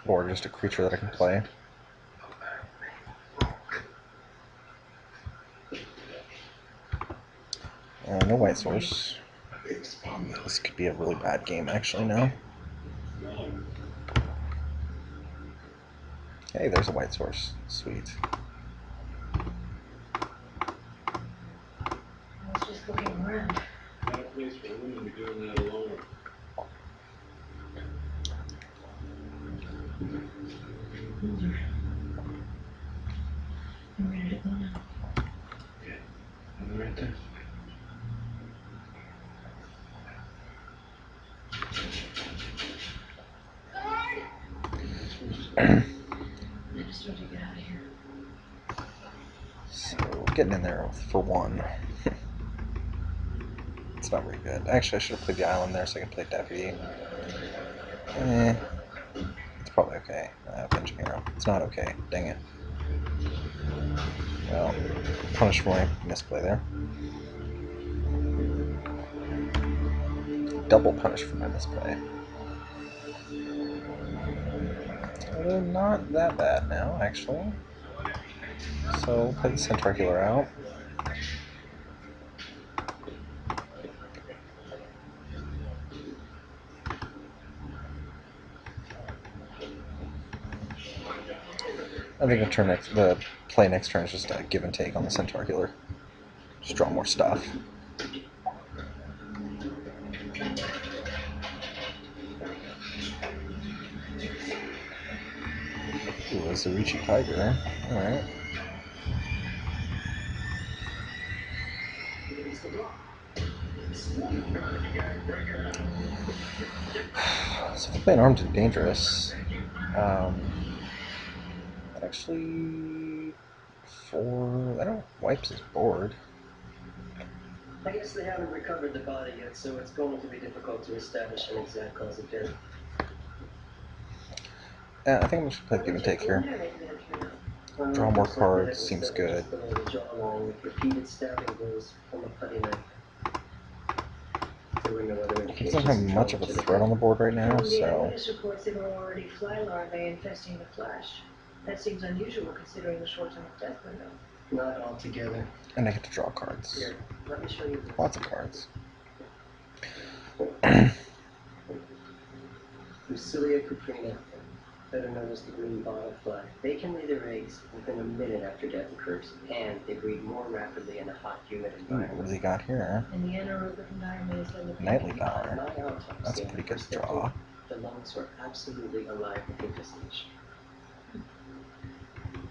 board, just a creature that I can play. No white source. This could be a really bad game, actually, now. Hey, there's a white source. Sweet. I was just looking around. Not a place for women to be doing that alone. I'm ready to go now. Okay. I'm right there. I just told you to get out of here. So, getting in there for one. It's not very good. Actually, I should have played the island there so I can play Deputy. It's probably okay. Benjamin Hero. It's not okay. Dang it. Well, punish for my misplay there. Double punish for my misplay. Although not that bad now, actually. So, we'll play the Centaur Healer out. I think the play next turn is just a give and take on the Centaur Healer. Just draw more stuff. Ooh, a Zurichi Tiger. Alright. So if I play an Armed and Dangerous, that actually that don't wipes his board. I guess they haven't recovered the body yet, so it's going to be difficult to establish an exact cause of death. Yeah, I think I'm just gonna play give and take here. Draw more cards, seems good. Repeated stabbing blows from a putty knife. He doesn't have much of a threat on the board right now, so... The eyewitness reports there were already fly larvae infesting the flesh. That seems unusual considering the short time of death window. Not altogether. And I get to draw cards. Here, let me show you this. Lots of cards. Lucilia cuprina, better known as the green bottle fly. They can lay their eggs within a minute after death occurs, and they breed more rapidly in a hot, humid environment. What do they got here? And the anaerobic environment is the Nightly Power. That's a pretty good draw. The lungs are absolutely alive with infestation.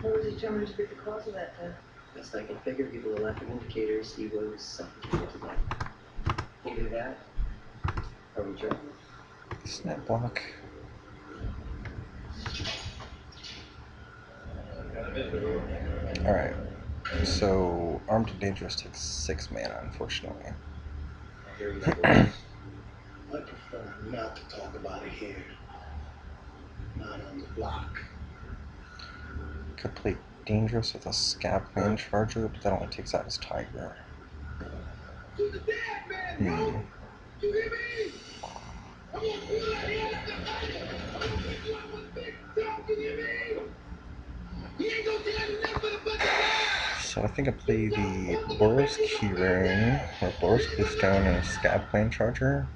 What was determined to be the cause of that death? Best I can figure, given the lack of indicators, he was suffocated to death. Either that, or we drown. Snap block. Alright. So, Armed and Dangerous takes 6 mana, unfortunately. I prefer not to talk about it here. Not on the block. Could play Dangerous with a Scab Clan Charger, but that only takes out his Tiger. So I think I play the Boros Keyring, or Boros Bluestone, and a Scab Clan Charger.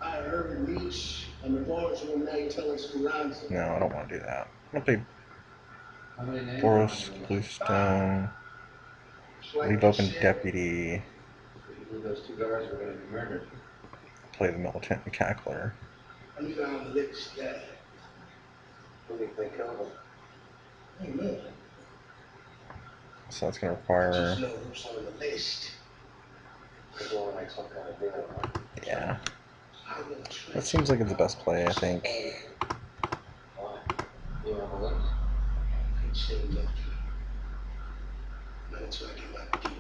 I heard Leech and the boys one night telling Speranza. No, I don't want to do that. I'm going to play Boros Bluestone, leave open Deputy, Those two guards were going to be murdered. play the Militant and Cackler. I'm down the list there. Who do you think killed him? Hey, man. So that's going to require... Just know who's on the list. He's going to make some kind of deal, huh? Yeah. That seems like it's the best play, I think. Why? You have a list?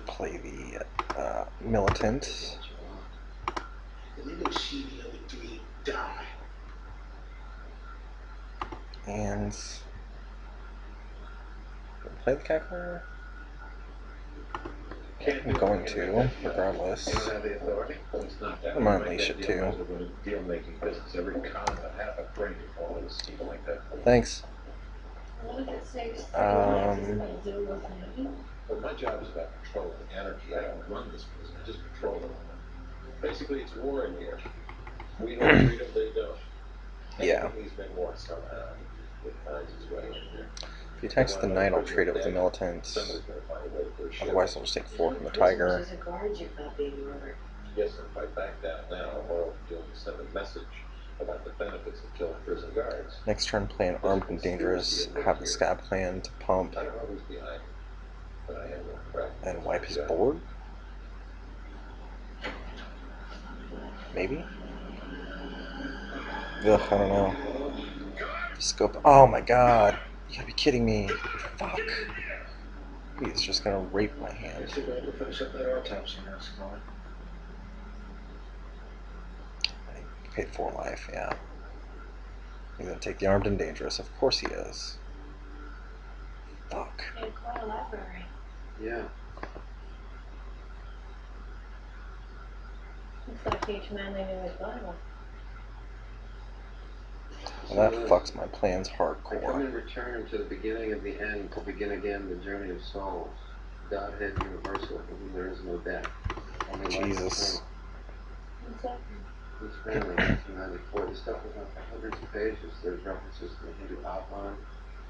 Play the Militant. And play the Cackler. I'm going to, regardless. You don't have the authority? Well, it's not that. I might unleash it too. Deal-making business. Every con that half a brain to fall in a scheme like that. Thanks. But my job is about control and anarchy. I don't run this business. I just control it. Basically, it's war in here. We don't freedom, they don't. Yeah. These men want somehow. It finds its way in here. If he attacks the knight, I'll trade it with the militant. Otherwise, I'll just take 4 from the tiger. Yes, if I back down now, all I'm doing is send a message about the benefits of killing prison guards. Next turn, play an armed and dangerous. Have the scab plan to pump. I don't know who's behind it, but I have no crack. And wipe his board? Maybe? Ugh, I don't know. Scope. Oh my god. You gotta be kidding me. Fuck. He's just gonna rape my hand. I paid 4 life, yeah. He's gonna take the armed and dangerous. Of course he is. Fuck. You had quite a library. Yeah. Looks like each man they knew his Bible. Well, that fucks my plans I come hardcore. in return to the beginning of the end to begin again the journey of souls. Godhead universal, for whom there is no death. Only life Jesus. eternal. Each family, 1994. This stuff was on hundreds of pages. There's references to the Hindu outline,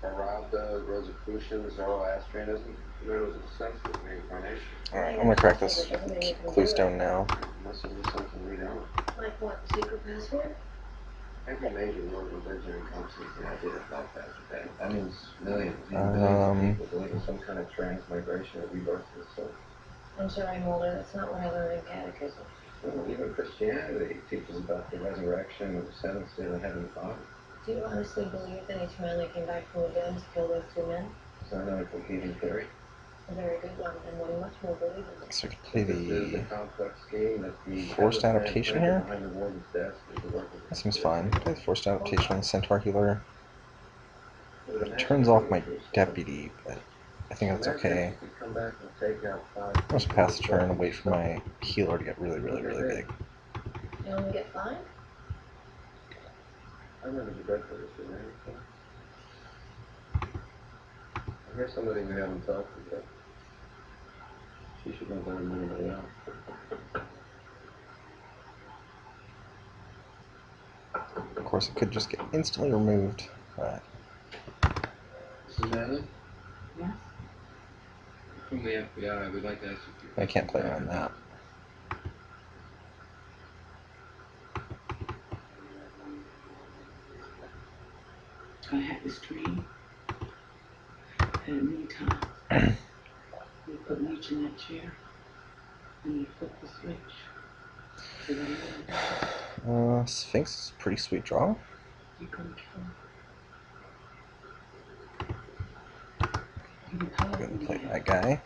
Bharata, Rosicrucian, Zoroastrianism. There was a sense of reincarnation. Alright, I'm gonna crack this clue stone now. Must have been something we don't. Like what, the secret password? Every major world religion encompasses the idea of life after death. That means millions, even Um, billions of people believe in some kind of transmigration or rebirth of the soul. I'm sorry, Mulder, that's not what I learned in catechism. Well, even Christianity teaches about the resurrection of the seventh day of the heavenly body. Do you honestly believe that each man that came back from the dead to kill those 2 men? Is that not a competing theory? A very good one, and one much more believable. So we can play This is the complex scheme that the forced adaptation here? behind the warden's desk is the work of That seems fine. Play the forced adaptation on the centaur healer. It turns off my deputy, but I think that's okay. Come back and take out 5 I'll just pass the turn and wait for my healer to get really big. You only get 5? I remember the bread for this, didn't I? I hear somebody we haven't talked to yet. She should know better than anybody else. Of course, it could just get instantly removed, but Susanna? Yes? From the FBI, we'd like to ask you. I can't play around that. I had this dream. Had it many times. You put me in that chair, and you flip the switch. Did I know? Sphinx is a pretty sweet draw. You couldn't kill him. You were powerful. Couldn't play that guy.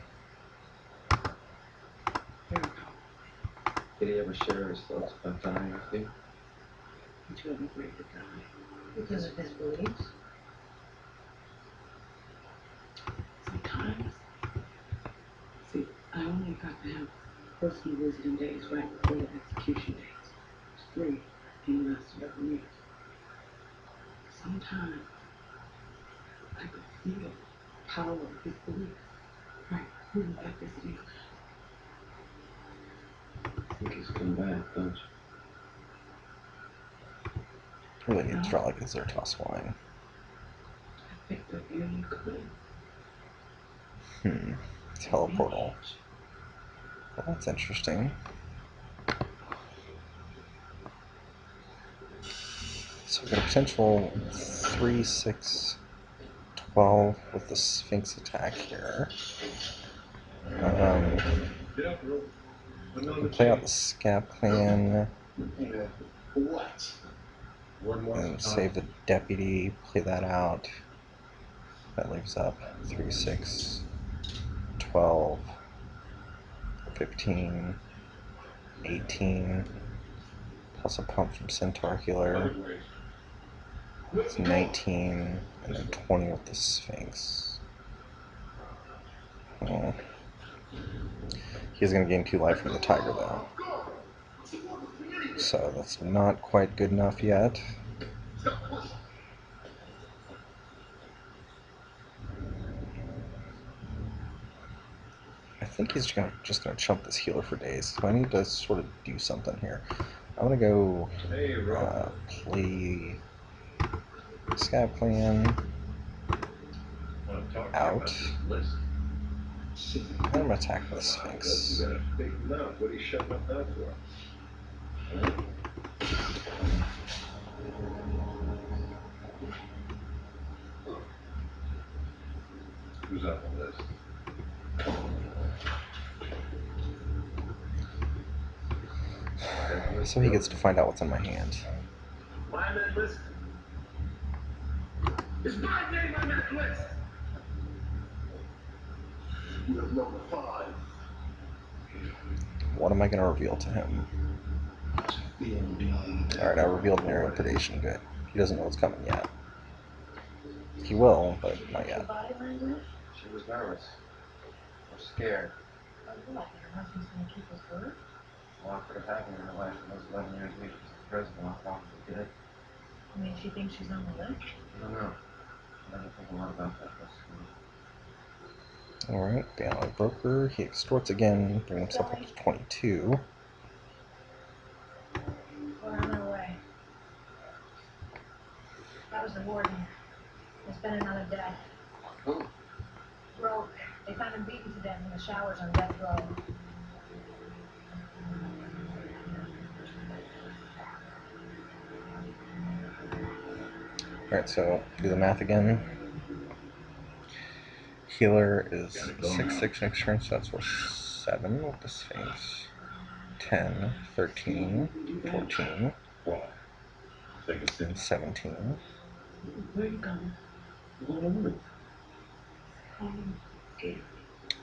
Very powerful. Did he ever share his thoughts about dying with you? But you wasn't afraid to die. Because of his beliefs? Sometimes. See, I only got to have personal visiting days right before the execution dates. It was 3, and it lasted over years. Sometimes I could feel the power of his beliefs right before he got visiting. I think he's come back, don't you? Really need to draw like a Zertos wine. I picked up you and you could. Teleportal. Well, that's interesting. So we've got a potential 3, 6, 12 with the Sphinx attack here. We can play out the Scab Clan What? and save the deputy, play that out. That leaves up 3, 6, 12, 15, 18, plus a pump from Centaur Healer. It's 19, and then 20 with the Sphinx. Oh. He's going to gain 2 life from the tiger, though. So that's not quite good enough yet. I think he's just going to chump this healer for days. So I need to sort of do something here. I'm going to go play Sky Plan out. I'm going to attack the Sphinx. What are you shutting up that for? Who's on the list? So he gets to find out what's in my hand. Why on that list? Is my name on that list? You have number 5. What am I going to reveal to him? Alright, I revealed Narrow Predation. Good. He doesn't know what's coming yet. He will, but not yet. She was nervous. Or scared. Your husband's gonna keep his word? What could have happened in her life in those 11 years we was the president? I probably did. I mean, she thinks she's on the list? I don't know. I never think a lot about that. Alright, the ally broker. He extorts again, bring himself up to 22. We're on our way. That was the warden. He's been another death. Who? Broke. They found him beaten to death in the showers on death row. Alright, so do the math again. Healer is 6/6 next turn, so that's worth 7 with the Sphinx. 10, 13, 14, 17. Where are you going?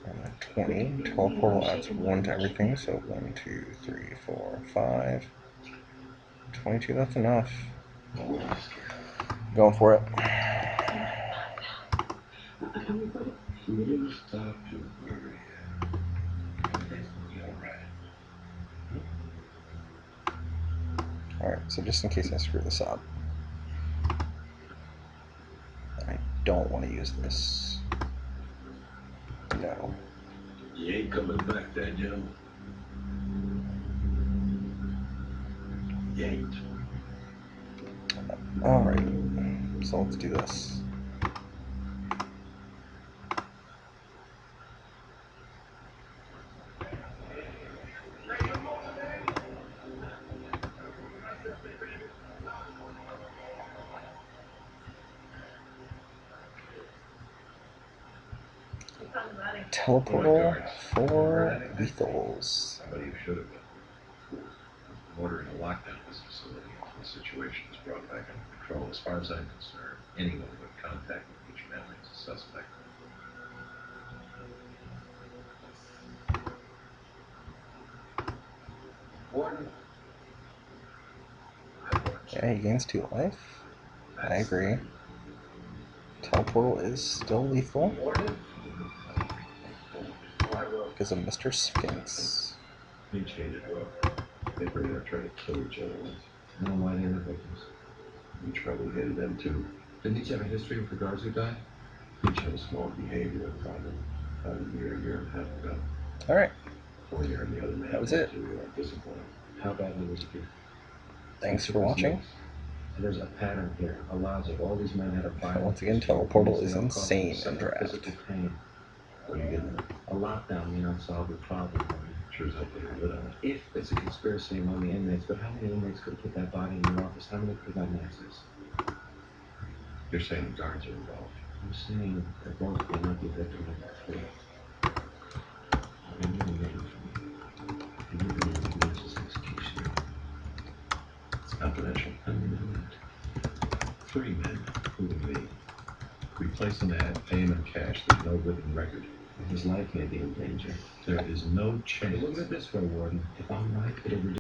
And 20. Teleportal adds 1 to everything, so 1, 2, 3, 4, 5. 22, that's enough. Going for it. You stop to worry. Everything's gonna be alright. Alright, so just in case I screw this up. I don't want to use this. No. You ain't coming back, Daniel. You ain't. Alright, so let's do this. Teleportal for lethals. Somebody who should have been. Ordering a lockdown of this facility until the situation is brought back under control. As far as I'm concerned, anyone with contact with each member is a suspect. Warden. Yeah, he gains 2 life. I agree. Teleportal is still lethal. Because of Mr. Sphinx. He hated Rook. They were gonna try to kill each other once. I don't know why they were victims. Each probably hated them too. Didn't each have a history with the guards who died? Each had a small behavioral problem. About a year and a half ago. Alright. Fournier and the other man That was it. Disappointed. How badly was it beat? Thanks for watching. There's a pattern here. A logic. All these men had a violent. Once again, Teleportal is insane in draft. Pain. What are you getting at? A lockdown may not solve the problem. Sure as hell put your lid on it. If it's a conspiracy among the inmates, but how many inmates could have put that body in your office? How many could have gotten access? You're saying the guards are involved. I'm saying that both may not be victim number 3. I knew you made it for me. And you believe in Moses' execution. It's confidential. I knew it. 3 men, including me. We place an ad, pay him in cash. There's no living record. His life may be in danger. There is no chance. Look at it this way, Warden. If I'm right, it'll reduce